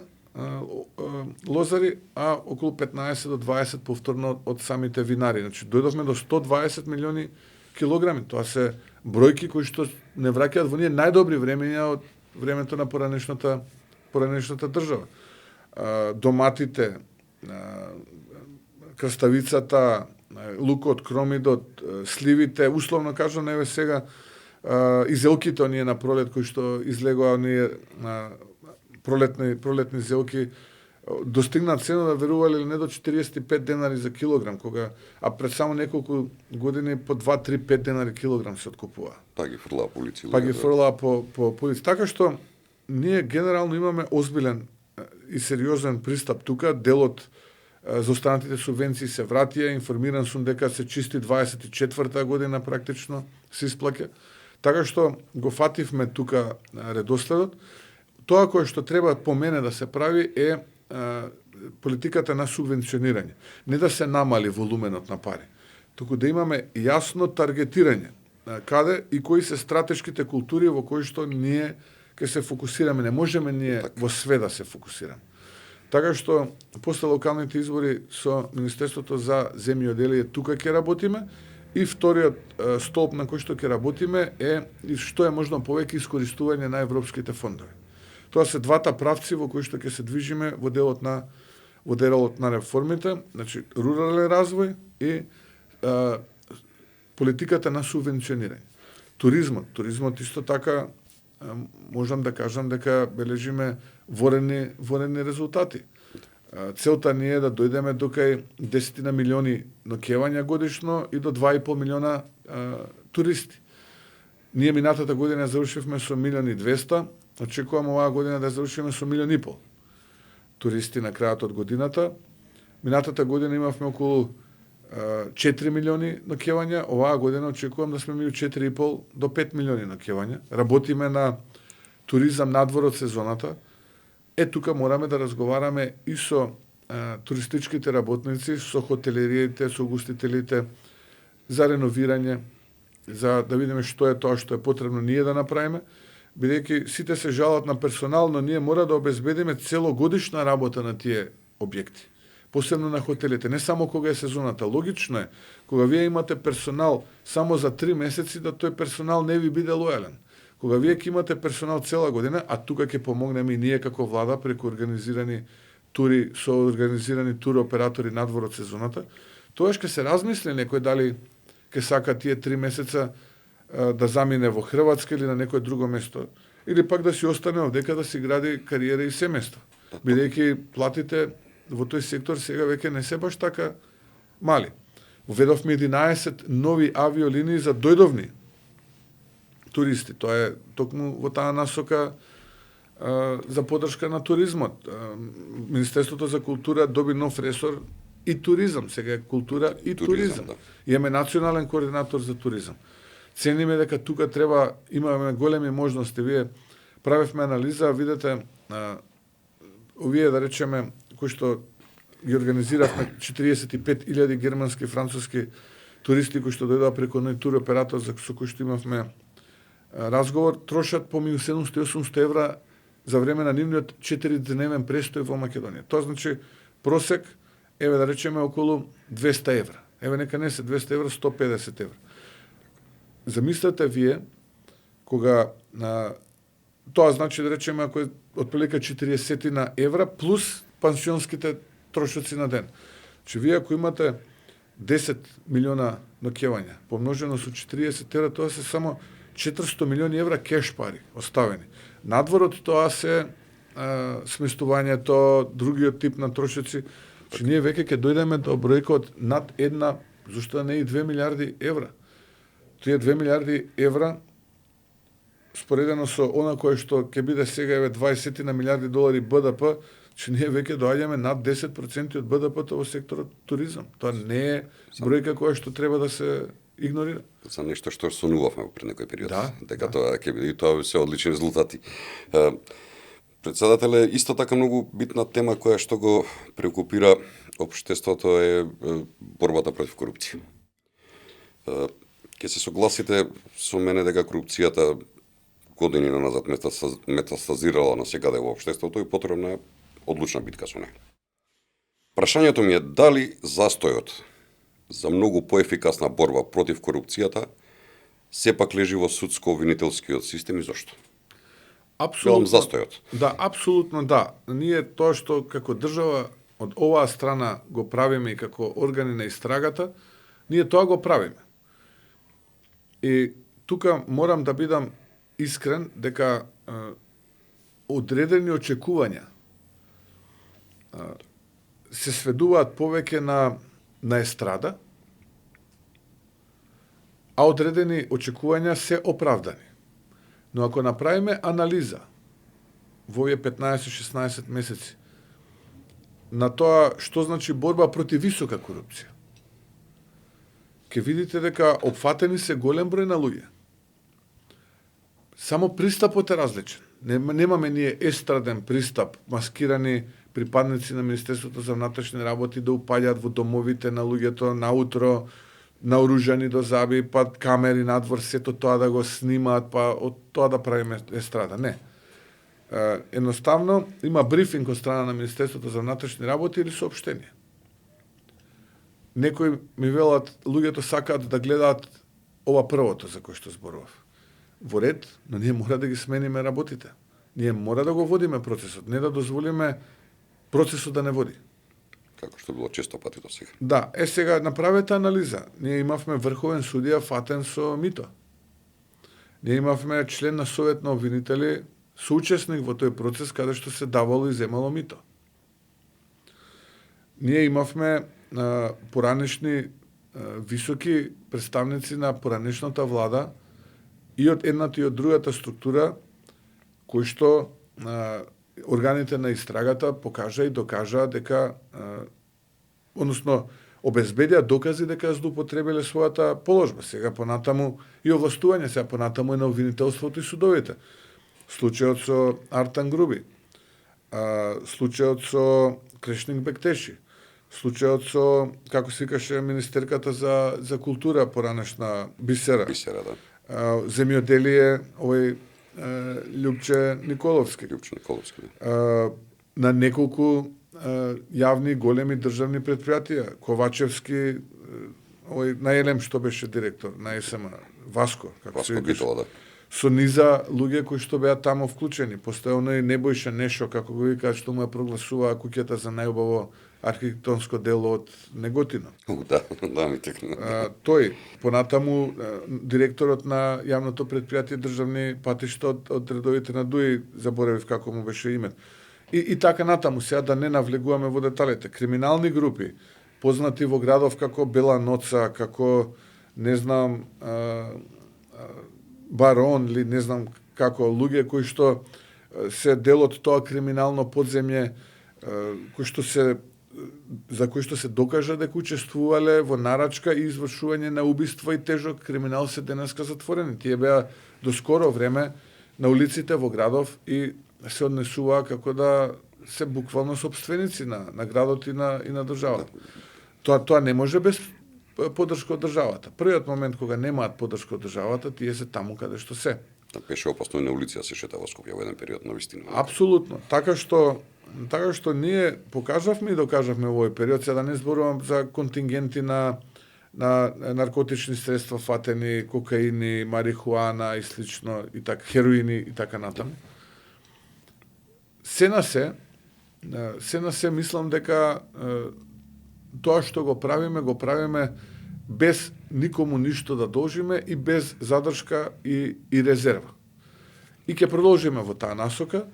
лозари, а околу 15 до 20 повторно од самите винари. Значи, дојдовме до 120 милиони килограми. Тоа се бројки кои што не враќаат во ние најдобри времења од времето на поранешната држава. Доматите, краставицата, лукот, кромидот, сливите, условно кажано, еве сега изелките оние на пролет кои што излегоа оние пролетни зелки достигнат цена да верувале или не до 45 денари за килограм, а пред само неколку години по 2-3-5 денари килограм се откупува. Па ги фрлаа по улици. Па ги фрлаа по улици. Така што ние генерално имаме озбилен и сериозен пристап тука. Дел од за останатите субвенции се вратија, информиран сум дека се чисти 24-та година практично се исплаќа. Така што го фативме тука редоследот. Тоа кое што треба по мене да се прави е политиката на субвенционирање. Не да се намали волуменот на пари, туку да имаме јасно таргетирање каде и кои се стратешките култури во кои што ние ќе се фокусираме. Не можеме ние во све да се фокусираме. Така што после локалните избори со Министерството за земјоделие тука ќе работиме и вториот столб на кој што ќе работиме е што е можно повеќе искористување на европските фондови. Тоа се двата правци во кои што ќе се движиме во делот на реформите, значи рурален развој и политиката на субвенционирање. Туризмот исто така можам да кажам дека бележиме ворени резултати. Целта ни е да дојдеме до кај 10 милиони ноќевања годишно и до 2,5 милиона туристи. Ние минатата година завршивме со 1.200.000, очекуваме оваа година да завршиме со 1,5 милиони туристи на крајот од годината. Минатата година имавме околу 4 милиони ноќевања, оваа година очекувам да сме меѓу 4,5 до 5 милиони ноќевања. Работиме на туризам надвор од сезоната. Тука мораме да разговараме и со туристичките работници, со хотелериите, со угостителите за реновирање, за да видиме што е тоа што е потребно ние да направиме, бидејќи сите се жалат на персонал, но ние мора да обезбедиме целогодишна работа на тие објекти. Посебно на хотелите, не само кога е сезоната. Логично е, кога вие имате персонал само за 3 месеци, да тој персонал не ви биде лојален. Кога вие ќе имате персонал цела година, а тука ќе помогнеме и ние како влада преку организирани тури, со организирани туроператори надвор од сезоната, тогаш ќе се размисли некој дали ќе сака тие 3 месеца да замине во Хрватска или на некој друго место, или пак да си остане овдека да си гради кариера и семејство. Бидејќи платите во тој сектор сега веќе не се баш така мали. Уведовме 11 нови авиолинии за дојдовни туристи. Тоа е токму во таа насока за поддршка на туризмот. Министерството за култура доби нов ресор и туризам. Сега е култура и туризам. Да. Имаме национален координатор за туризам. Цениме дека тука имаме големи можности. Вие правевме анализа, видите, овие да речеме кои што ги организиравме 45.000 германски и француски туристи кои што дојдоа преку нај туроператор со кој што имавме разговор, трошат помеѓу 700 и 800 евра за време на нивниот 4-дневен престој во Македонија. Тоа значи просек, да речеме, околу 200 евра. Нека не се 200 евра, 150 евра. Замислете вие, кога тоа значи, да речеме, ако е отприлика 40 на евра, плюс пансионските трошоци на ден. Че вие ако имате 10 милиона ноќевања, помножено со 40 евра, тоа се само 400 милиони евра кеш пари оставени. Надвор од тоа се сместувањето, другиот тип на трошоци, че ние веќе ќе дојдеме до бројка од над 1, зашто не и 2 милиарди евра. Тие 2 милиарди евра, споредено со она кое што ќе биде сега 20 на милиарди долари БДП, че ние веќе доаѓаме над 10% од БДП-то во секторот туризам. Тоа не е бројка која што треба да се игнорира. За нешто што сонувавме пред некој период. Дека да. Тоа ќе биде и тоа се одлични резултати. Председателе, исто така многу битна тема која што го преокупира општеството е борбата против корупција. Ќе се согласите со мене дека корупцијата години назад метастазирала насекаде во општеството и потребна е одлучна битка со неа. Прашањето ми е дали застојот за многу поефикасна борба против корупцијата сепак лежи во судско-обвинителскиот систем и зошто? Апсолутно. Застојот. Да, апсолутно да. Ние тоа што како држава од оваа страна го правиме и како органи на истрагата, ние тоа го правиме. И тука морам да бидам искрен дека одредени очекувања се сведуваат повеќе на естрада, а одредени очекувања се оправдани. Но ако направиме анализа во овие 15-16 месеци, на тоа што значи борба против висока корупција, ќе видите дека опфатени се голем број на луѓе. Само пристапот е различен. Немаме ние естраден пристап, маскирани припадници на Министерството за внатрешни работи да упаѓаат во домовите на луѓето наутро, наоружани до заби, па камери надвор, сето тоа да го снимаат, па од тоа да правиме естрада. Не. Едноставно, има брифинг од страна на Министерството за внатрешни работи или соопштение. Некои ми велат, луѓето сакаат да гледаат ова првото за кој што зборував. Во ред, но ние мора да ги смениме работите. Ние мора да го водиме процесот, не да дозволиме процесот да не води. Како што било често пати до сега. Да, сега направете анализа. Ние имавме врховен судија фатен со мито. Ние имавме член на Совет на обвинители, соучесник во тој процес каде што се давало и земало мито. Ние имавме поранешни високи представници на поранешната влада и од едната и од другата структура кои што органите на истрагата покажа и докажа дека односно обезбедија докази дека злоупотребиле својата положба. Сега понатаму и овластување, сега понатаму е на обвинителството и судовите. Случајот со Артан Груби, случајот со Крешник Бектеши, случајот со, како се викаше, министерката за култура поранешна Бисера. Бисера, да. Земјоделие, овој Љупче Николовски. На неколку јавни големи државни предпријатија. Ковачевски, овој најелем што беше директор на СМ, Васко Гитола, да. Со низа луѓе кои што беа таму вклучени. Постојано и Небојша Нешо, како го викаат, што му ја прогласува куќата за најубаво архитектонско дело од Неготино. Да, ми текна. Тој, понатаму, директорот на јавното предпријатие државни патишта од редовите на ДУИ, заборавив како му беше името. И така натаму, сега да не навлегуваме во деталите. Криминални групи, познати во градов како Бела Ноца, како, не знам, Барон, или не знам како, луѓе кои што се дел од тоа криминално подземје, за кои што се докажа дека учествувале во нарачка и извршување на убиства и тежок криминал, се денеска затворени. Тие беа до скоро време на улиците во градов и се однесуваа како да се буквално собственици на градот и на државата. Тоа не може без поддршка од државата. Првиот момент кога немаат поддршка од државата, тие се таму каде што се. Беше опасно и на улици да се шета во Скопје во еден период, на вистина. Апсолутно. Така што ние покажавме и докажавме во овој период, сега да не зборувам за контингенти на наркотични средства фатени, кокаини, марихуана и слично, и така, хероини и така натаму. Се на се мислам дека тоа што го правиме без никому ништо да должиме и без задршка и резерва. И ќе продолжиме во таа насока.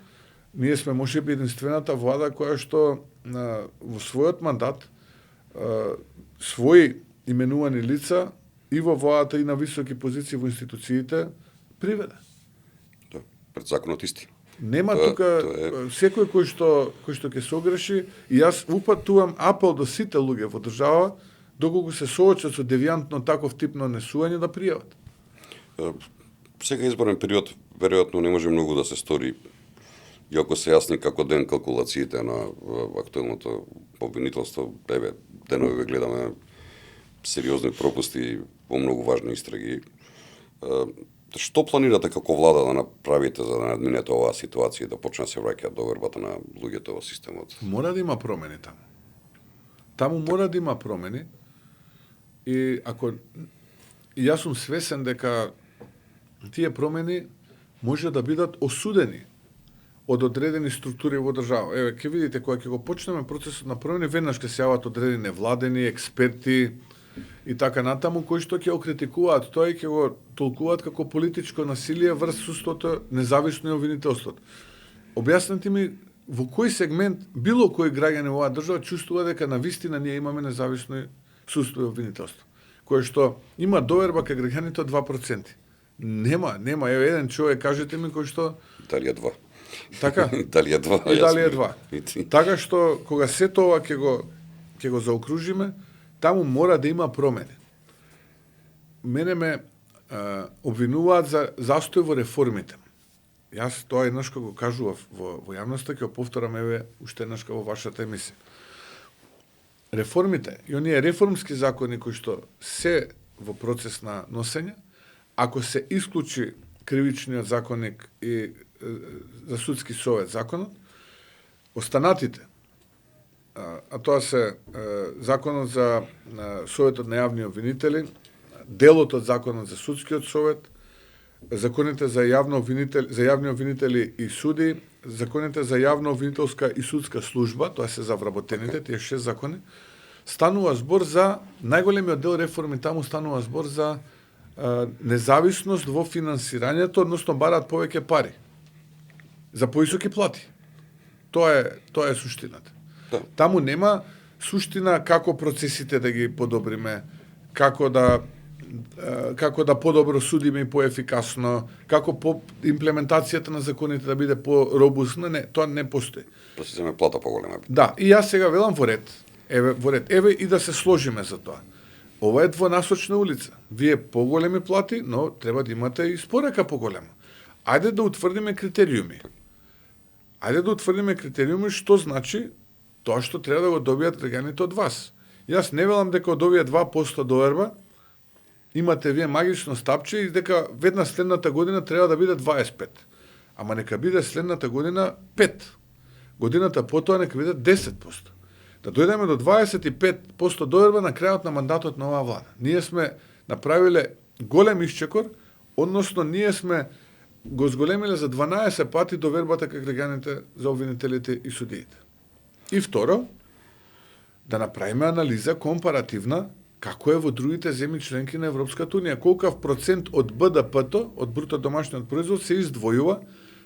Ние сме можеби единствената влада која што во својот мандат своји именувани лица и во владата и на високи позиции во институциите приведе. Да, пред законот исти. Нема тука секој кој што ќе се огреши, и јас упатувам апел до сите луѓе во држава доколку се соочат со девијантно таков тип на однесување да пријават. Сега изборен период веројатно не може многу да се стори, иако се јасни како ден калкулациите на актуелното обвинителство. Денови гледаме сериозни пропусти во многу важни истраги. Што планирате како влада да направите за да надминете оваа ситуација и да почне да се враќа довербата на луѓето во системот? Мора да има промени таму. Таму мора да има промени. И јас сум свесен дека тие промени може да бидат осудени од одредени структури во држава. Еве, ќе видите, кога ќе го почнеме процесот на промени, веднаш ќе се јават одредени невладени, експерти и така натаму, кои што ќе окритикуваат тоа и ќе го толкуваат како политичко насилие врз судството, независно и обвинителството. Објаснете ми во кој сегмент било кој граѓанин во оваа држава чувствува дека навистина ние имаме независно судство и обвинителство, кое што има доверба кај граѓаните од 2%. Нема. Еве еден човек, кажете ми, кој што... Дали е 2? Така? Дали е 2? И дали е 2. И ти. Така што кога сето ова ќе го заокружиме, таму мора да има промени. Мене ме обвинуваат за застој во реформите. Јас тоа еднаш кога го кажував во јавноста, ќе го повторам еве уште еднаш во вашата емисија. Реформите и оние реформски закони кои што се во процес на носење, ако се исклучи кривичниот законник и за судски совет законот, останатите, а тоа се законот за советот на јавни обвинители, делот од законот за судскиот совет, законите за јавни обвинители и суди, законите за јавна обвинителска и судска служба, тоа се за вработените, тие 6 закони, станува збор за најголемиот дел реформи, таму станува збор за независност во финансирањето, односно бараат повеќе пари за поисоки плати. Тоа е суштината. Да. Таму нема суштина како процесите да ги подобриме, како да подобро судиме и поефикасно, како имплементацијата на законите да биде поробусна, не, тоа не постои. Да се земе плата поголема. Да, и јас сега велам во ред. Еве и да се сложиме за тоа. Ова е двонасочна улица. Вие поголеми плати, но треба да имате и спорака поголема. Ајде да утврдиме критериуми. Што значи тоа што треба да го добијат граѓаните од вас. Јас не велам дека од овие 2% доверба имате вие магично стапче и дека веднаш следната година треба да биде 25. Ама нека биде следната година 5. Годината потоа нека биде 10%. Да дојдеме до 25% доверба на крајот на мандатот на оваа влада. Ние сме направиле голем исчекор, односно ние сме го зголемиле за 12 пати довербата кај граѓаните за обвинителите и судиите. И второ, да направиме анализа компаративна како е во другите земји членки на Европската унија, колкав процент од БДП-то, од бруто домашниот производ се издвојува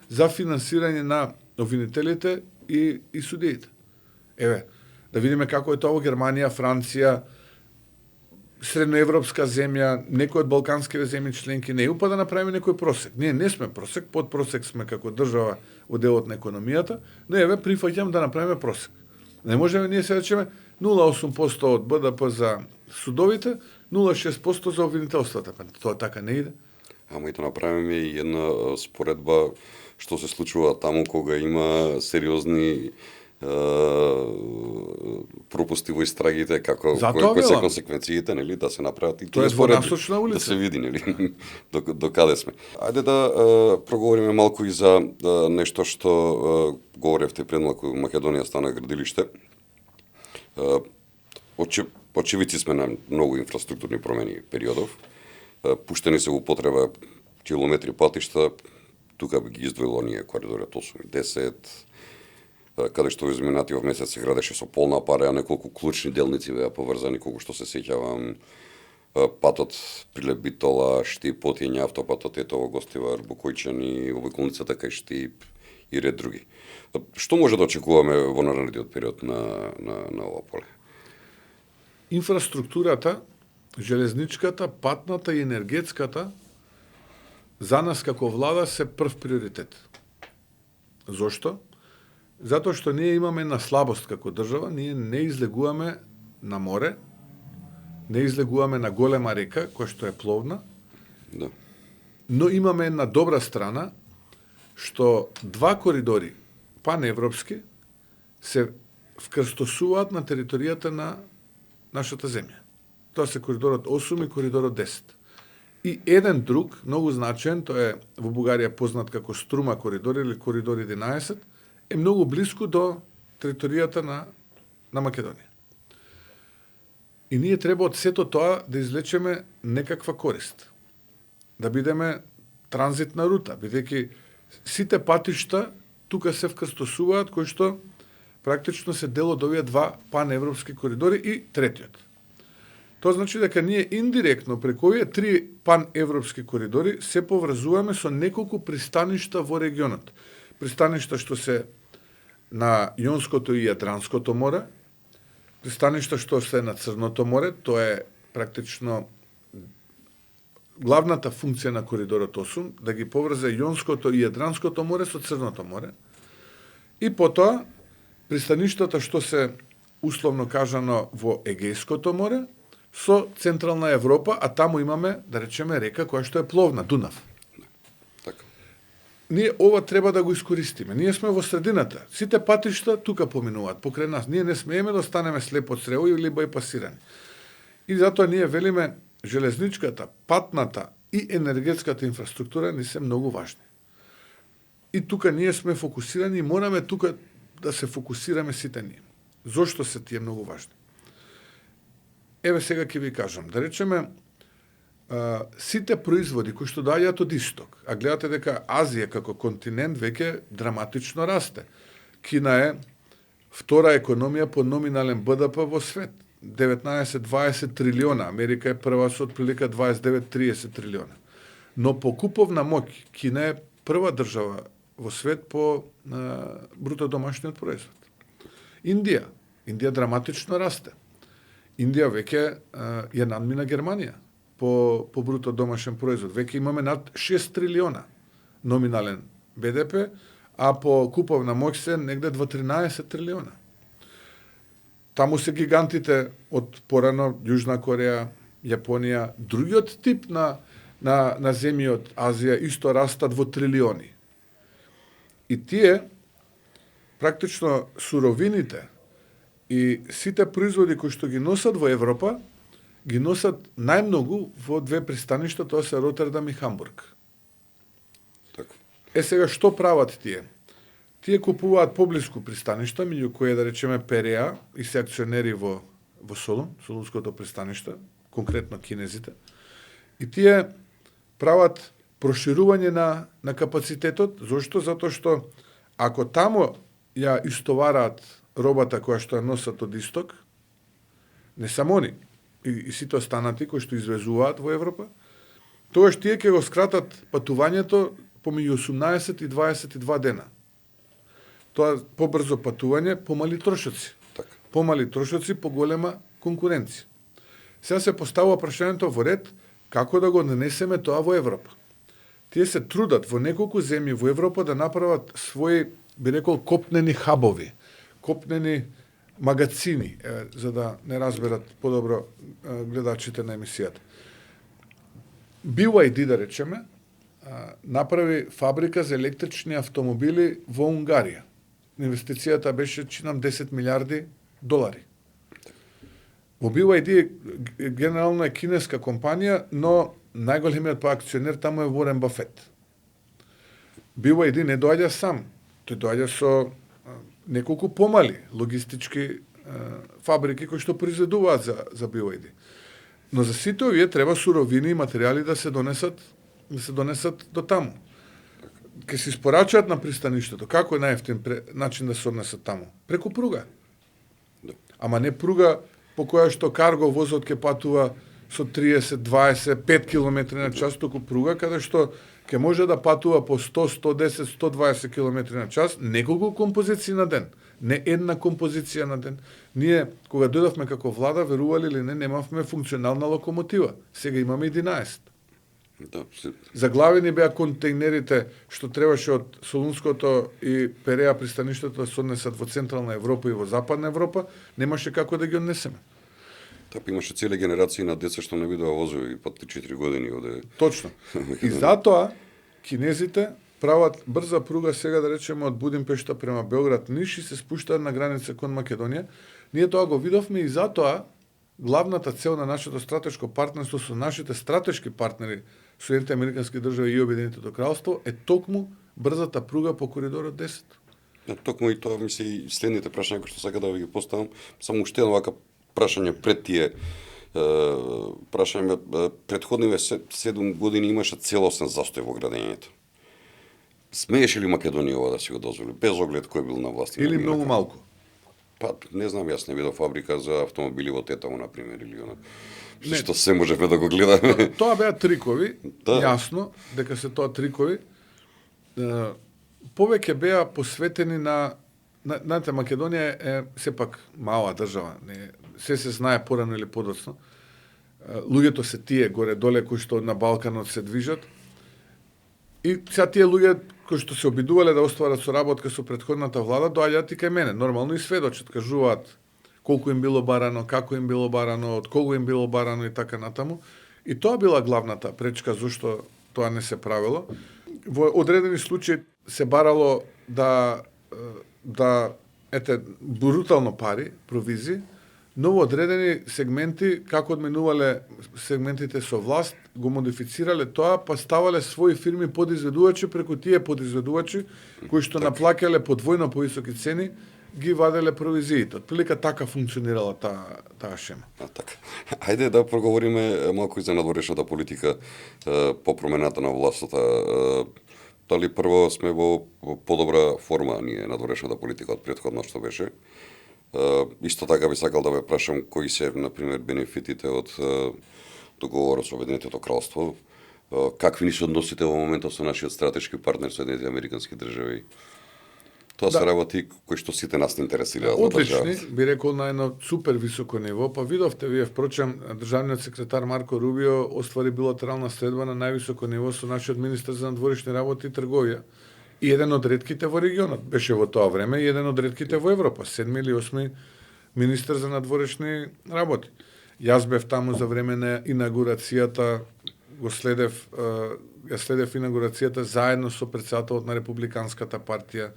за финансирање на обвинителите и судиите. Еве, да видиме како е тоа во Германија, Франција, средноевропска земја, некои од балканските земји членки, не па да направиме некој просек. Ние не сме просек, под просек сме како држава во делот на економијата, но еве прифаќам да направиме просек. Не можеме ние се речеме 0,8% од БДП за судовите, 0,6% за обвинителствата. Тоа така не иде. Ама и да направиме и една споредба што се случува таму кога има сериозни пропусти во истрагите, кои се консеквенциите, нели, да се направат и тоа двонасочна улица. Да се види, нели, до каде сме. Ајде да проговориме малку и за нешто што говоревте пред малку, Македонија стана градилиште. Очевидци сме на многу инфраструктурни промени периодов. Пуштени се во употреба километри патишта, тука би ги издвоило ние коридорот 8 и 10, каде што во изминатиот месец се градеше со полна пара, а неколку клучни делници беа поврзани, колку што се сеќавам, патот Прилеп Битола, Штип, Потиње, автопатот Етово, Гостивар, Букојчани, обиколницата кај Штип и ред други. Што може да очекуваме во наредниот период на ова поле? Инфраструктурата, железничката, патната и енергетската за нас како влада се прв приоритет. Зошто? Затоа што ние имаме една слабост како држава, ние не излегуваме на море, не излегуваме на голема река, која што е пловна, да. Но имаме една добра страна, што 2 коридори паневропски се вкрстосуваат на територијата на нашата земја. Тоа се коридорот 8 и коридорот 10. И еден друг, многу значен, тоа е во Бугарија познат како Струма коридор или коридор 11, е многу блиску до територијата на Македонија. И ние треба од сето тоа да извлечеме некаква корист. Да бидеме транзитна рута, бидејќи сите патишта тука се вкрстосуваат, кои што практично се дел од овие 2 паневропски коридори и третиот. Тоа значи дека ние индиректно преку овие 3 паневропски коридори се поврзуваме со неколку пристаништа во регионот. Пристаништа што се на Јонското и Јадранското море, пристаништа што се на Црното море, тоа е практично главната функција на коридорот 8, да ги поврзе Јонското и Јадранското море со Црното море, и потоа пристаништата што се условно кажано во Егејското море со Централна Европа, а таму имаме, да речеме, река која што е пловна, Дунав. Така. Ние ова треба да го искористиме. Ние сме во средината. Сите патишта тука поминуваат покрај нас. Ние не смееме да останеме слепо од срео или бајпасирани. И затоа ние велиме железничката, патната и енергетската инфраструктура ни се многу важни. И тука ние сме фокусирани и мораме тука да се фокусираме сите ние. Зошто се тие многу важни? Еве сега ќе ви кажам, да речеме, сите производи кои што доаѓаат од исток, а гледате дека Азија како континент веќе драматично расте. Кина е втора економија по номинален БДП во свет. 19-20 трилиона, Америка е прва со отприлика 29-30 трилиона. Но по куповна моќ, Кина е прва држава во свет по бруто домашниот производ. Индија драматично расте. Индија веќе ја надмина Германија по бруто домашен производ. Веќе имаме над 6 трилиона номинален БДП, а по куповна моќ се негде 13 трилиона. Таму се гигантите од порано Јужна Кореја, Јапонија, другиот тип на земји од Азија исто растат во трилиони. И тие практично суровините и сите производи кои што ги носат во Европа, ги носат најмногу во две пристаништа, тоа се Ротердам и Хамбург. Така. Сега што прават тие? Тие купуваат поблиску пристаништа, меѓу кои да речеме Переа и се акционери во Солун, Солунското пристаниште, конкретно кинезите. И тие прават проширување на капацитетот. Зошто? Затоа што ако таму ја истовараат робата која што ја носат од исток, не само они, и сите останати кои што извезуваат во Европа, тогаш тие ќе го скратат патувањето помеѓу 18 и 22 дена. Тоа побрзо патување, помали трошоци. Така. Помали трошоци, поголема конкуренција. Сега се поставува прашањето во ред како да го нанесеме тоа во Европа. Тие се трудат во неколку земји во Европа да направат своји, би рекол, копнени хабови, копнени магацини, за да не разберат подобро гледачите на емисијата. BYD, да речеме, направи фабрика за електрични автомобили во Унгарија. Инвестицијата беше, чинам, 10 милиарди долари. Во BYD генерално е кинеска компанија, но најголемиот акционер таму е Ворен Бафет. BYD не доаѓа сам, тој доаѓа со неколку помали логистички фабрики кои што произведуваат за BYD. Но за сите овие треба суровини и материјали да се донесат до таму. Ке се испорачаат на пристаништето. Како е најевтин начин да се однесат таму? Преку пруга. Ама не пруга по која што карго возот ке патува со 30, 20, 5 км на час, току пруга каде што ке може да патува по 100, 110, 120 км на час, неколку композиции на ден, не една композиција на ден. Ние, кога дојдовме како влада, верували или не, немавме функционална локомотива. Сега имаме 11. Да, Заглавени беа контейнерите што требаше од Солунското и Переа пристаништето да се однесат во Централна Европа и во Западна Европа, немаше како да ги однесеме. Така имаше цели генерации на деца што не бидоа возови по 3-4 години оде. Точно. И затоа кинезите прават брза пруга сега, да речеме, од Будимпешта према Белград, Ниш и се спуштаат на граница кон Македонија. Ние тоа го видовме и затоа главната цел на нашето стратешко партнерство со нашите стратешки партнери, Соединените американски држави и Обединетото кралство, е токму брзата пруга по коридорот 10. Токму и тоа мисли и следните прашања кои што сака да ви ги поставам, само уште едно вака прашање пред тие прашање. Претходниве 7 години имаше целосен застој во градењето. Смееше ли Македонија ова да си го дозволи, без оглед кој бил на власт? Или многу малку? Па, не знам, јас не видов фабрика за автомобили во Тетаво, например, или она. Што се можевме да го гледаме. Тоа беа трикови, Да. јасно, дека се тоа трикови. Повеќе беа посветени знаете, Македонија е сепак мала држава, се знае порано или подоцно. луѓето се тие горе-доле кои што на Балканот се движат. И сега тие луѓе кои што се обидувале да остварат соработка со претходната влада, доаѓаат и кај мене. Нормално и сведочат, кажуваат колку им било барано, како им било барано, од кого им било барано и така натаму. И тоа била главната пречка зашто тоа не се правило. Во одредени случаи се барало да брутално пари, провизии, но во одредени сегменти, како одменувале сегментите со власт, го модифицирале тоа, па ставале своји фирми подизведувачи преку тие подизведувачи, кои што наплаќале подвојно повисоки цени, ги ваделе провизиите. Отприлика така функционирала таа шема. Така. Ајде да проговориме малку и за надворешната политика по промената на властта. Дали прво сме во подобра форма ние надворешната политика од претходно што беше? Исто така би сакал да ве прашам кои се, например, бенефитите од договорот со Обединетото кралство, какви ни се односите во моментот со нашиот стратешки партнер Соединетите Американски држави? Тоа се работи кои што сите нас не интересираат. Одлични, би рекол на едно супер високо ниво, па видовте вие впрочем државниот секретар Марко Рубио оствари билатерална средба на највисоко ниво со нашиот министер за надворешни работи и трговија. И еден од ретките во регионот беше во тоа време и еден од ретките во Европа, 7 или 8 министер за надворешни работи. Јас бев таму за време на инаугурацијата, ја следев инаугурацијата заедно со претседателот на Републиканската партија.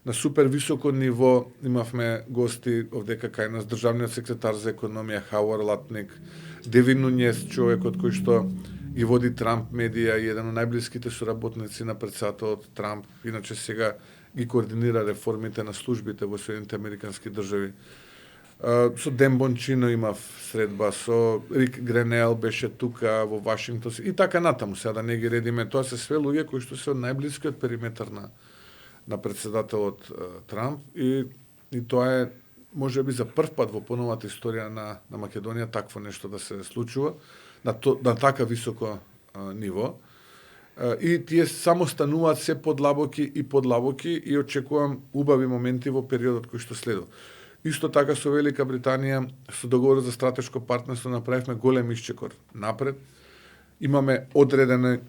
На супер високо ниво имавме гости овдека кај нас, државниот секретар за економија Хауар Латник, Девин Нунјес, човекот кој што ги води Трамп медија и еден од најблиските соработници на претседателот Трамп, иначе сега ги координира реформите на службите во Соединените Американски држави. Со Ден Бончино имав средба, со Рик Гренел беше тука во Вашингтон и така натаму, сега да не ги редиме, тоа се све луѓе кои што се од најблискиот периметар на претседателот Трамп и тоа е можеби за прв пат во поновата историја на Македонија такво нешто да се случува на така високо ниво. И тие само стануваат се подлабоки и очекувам убави моменти во периодот кој што следува. Исто така со Велика Британија, со договорот за стратешко партнерство направивме голем исчекор напред. Имаме одреден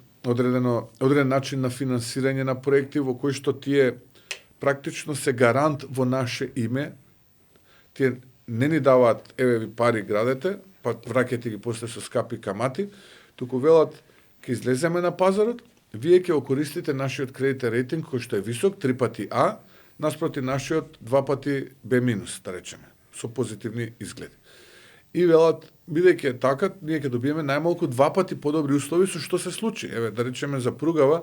начин на финансирање на проекти во кои што тие практично се гарант во наше име. Тие не ни даваат еве ви пари градете, па враќајте ги после со скапи камати, туку велат ќе излеземе на пазарот, вие ќе окористите нашиот кредитен рейтинг кој што е висок, 3 пати А, наспроти нашиот 2 пати Б минус, да речеме, со позитивни изгледи. И велат, бидејќи е така, ние ќе добиеме најмалку 2 пати подобри услови со што се случи. Еве, да речеме за пругава,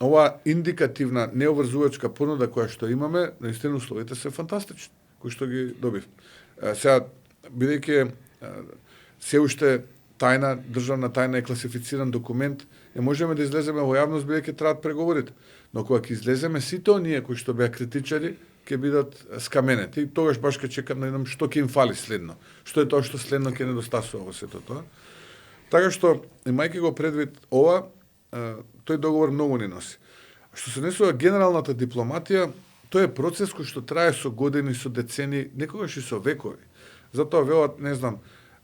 ова индикативна неоврзувачка понуда која што имаме, наистина условите се фантастични, кои што ги добив. Сега, бидејќи се уште тајна, државна тајна е класифициран документ, не можеме да излеземе во јавност бидејќи траат преговорите. Но кога ќе излеземе сите оние кои што беа критичари, ќе бидат скаменети. И тогаш баш ќе чекам да видам што ќе им фали следно. Што е тоа што следно ќе недостасува во сето тоа. Така што, имајќи го предвид ова, тој договор многу не носи. Што се несува генералната дипломатија, тоа е процес кој што трае со години, со децени, некогаш и со векови. Затоа велат, не знам,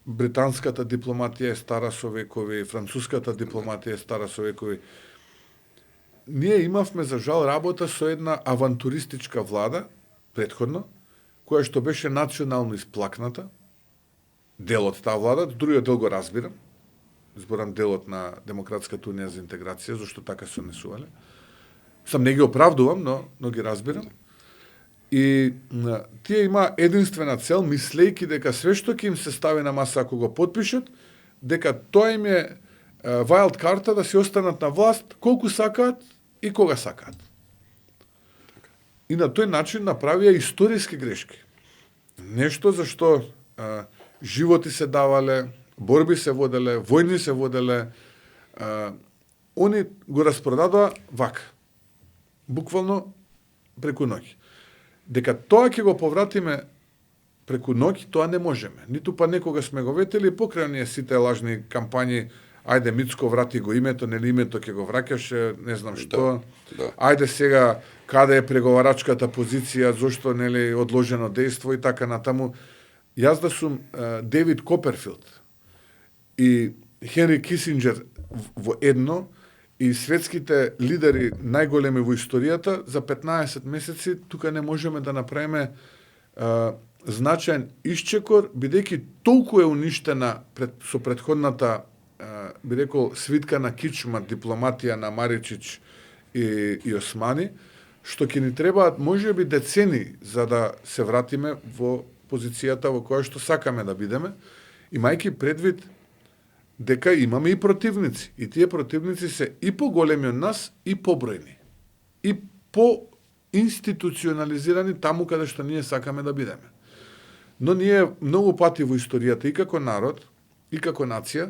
британската дипломатија е стара со векови, француската дипломатија е стара со векови. Ние имавме, за жал, работа со една авантуристичка влада, предходно, која што беше национално исплакната, делот таа влада, другиот дел го разбирам, зборам делот на Демократската унија за интеграција, зашто така се однесувале. Сам не ги оправдувам, но ги разбирам. И тие има единствена цел, мислејќи дека све што ќе им се стави на маса ако го потпишат, дека тоа им е wild карта да си останат на власт колку сакаат и кога сакаат. И на тој начин направија историски грешки. Нешто за што животи се давале, борби се воделе, војни се воделе, они го распродадоа вака. Буквално преку ноќ. Дека тоа ќе го повратиме преку ноќ, тоа не можеме. Ниту па некога сме го ветели, покрај оние сите лажни кампањи, ајде Мицко врати го името, нели името ќе го враќаше, не знам што. Да. Ајде сега каде е преговарачката позиција, зошто нели одложено дејство и така натаму. Јас да сум Девид Коперфилд и Хенри Кисинџер во едно, и светските лидери најголеми во историјата, за 15 месеци тука не можеме да направиме значаен исчекор, бидејќи толку е уништена со предходната, би рекол, свитка на кичма, дипломатија на Маричич и Османи, што ќе ни требаат можеби децени за да се вратиме во позицијата во која што сакаме да бидеме, имајќи предвид дека имаме и противници. И тие противници се и поголеми од нас, и побројни. И по-институционализирани таму каде што ние сакаме да бидеме. Но ние многу пати во историјата и како народ, и како нација,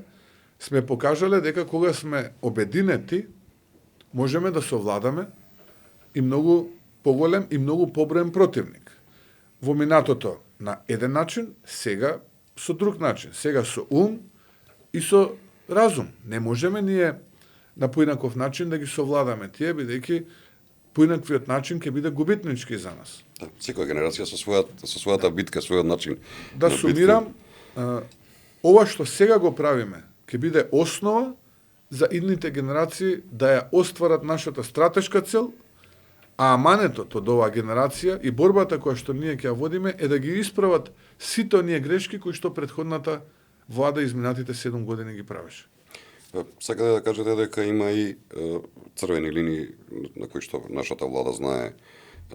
сме покажале дека кога сме обединети, можеме да совладаме и многу поголем и многу поброен противник. Во минатото на еден начин, сега со друг начин. Сега со ум и со разум. Не можеме ние на поинаков начин да ги совладаме тие, бидејќи поинаквиот начин ќе биде губитнички за нас. Да, секоја генерација со својата битка, својот начин. Да сумирам, ова што сега го правиме, ќе биде основа за идните генерации да ја остварат нашата стратешка цел, а аманетот од оваа генерација и борбата која што ние ќе ја водиме е да ги исправат сите оние грешки кои што претходната влада изминатите 7 години ги правеше. Сака да кажете дека има и црвени линии на кои што нашата влада знае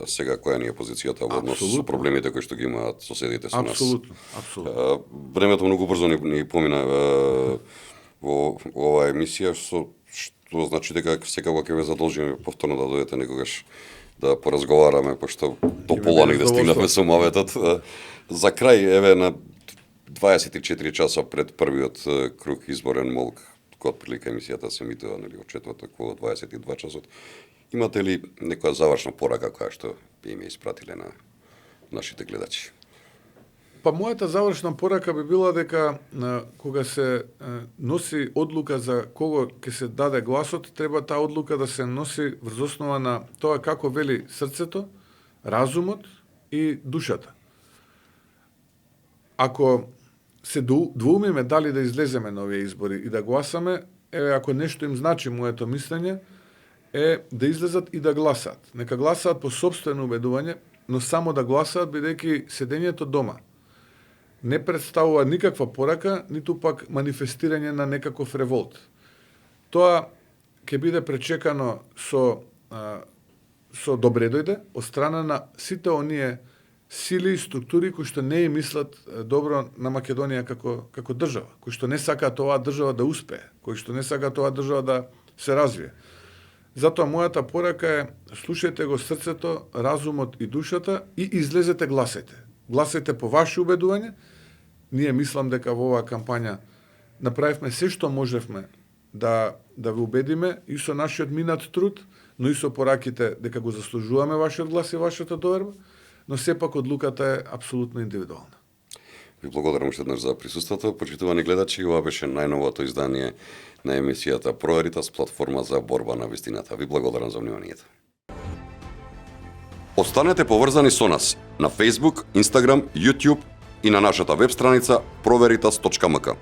сега која ни е позицијата во однос со проблемите кои што ги имаат соседите со нас. Апсолутно. Времето многу брзо ни помина во оваа емисија, што значи дека секако ќе ве задолжиме повторно да дојдете некогаш да поразговараме, пошто до пола негде стигнавме со маветот. За крај, еве, на 24 часа пред првиот круг изборен молк, кога прилика емисијата се емитува, нели, од четврток во 22 часот, имате ли некоја завршна порака која што би им испратиле на нашите гледачи? Па мојата завршна порака би била дека кога се носи одлука за кого ќе се даде гласот, треба таа одлука да се носи врз основа на тоа како вели срцето, разумот и душата. Ако се двоумиме дали да излеземе на овие избори и да гласаме, ако нешто им значи моето мислење, е да излезат и да гласаат. Нека гласаат по сопствено убедување, но само да гласаат, бидејќи седењето дома не представува никаква порака, ниту пак манифестирање на некаков револт. Тоа ќе биде пречекано со добре дојде од страна на сите оние сили и структури кои што не мислат добро на Македонија како држава, кои што не сакаат оваа држава да успее, кои што не сакаат оваа држава да се развие. Затоа мојата порака е слушајте го срцето, разумот и душата и излезете гласајте. Гласајте по ваше убедување. Ние мислам дека во оваа кампања направивме се што можевме да ве убедиме и со нашиот минат труд, но и со пораките дека го заслужуваме вашиот глас и вашата доверба, но сепак одлуката е апсолутно индивидуална. Ви благодарам уште еднаш за присуството. Почитувани гледачи, ова беше најновото издание на емисијата Проверитас, платформа за борба на вистината. Ви благодарам за вниманието. Останете поврзани со нас на Facebook, Instagram, YouTube и на нашата веб страница proVeritas.mk.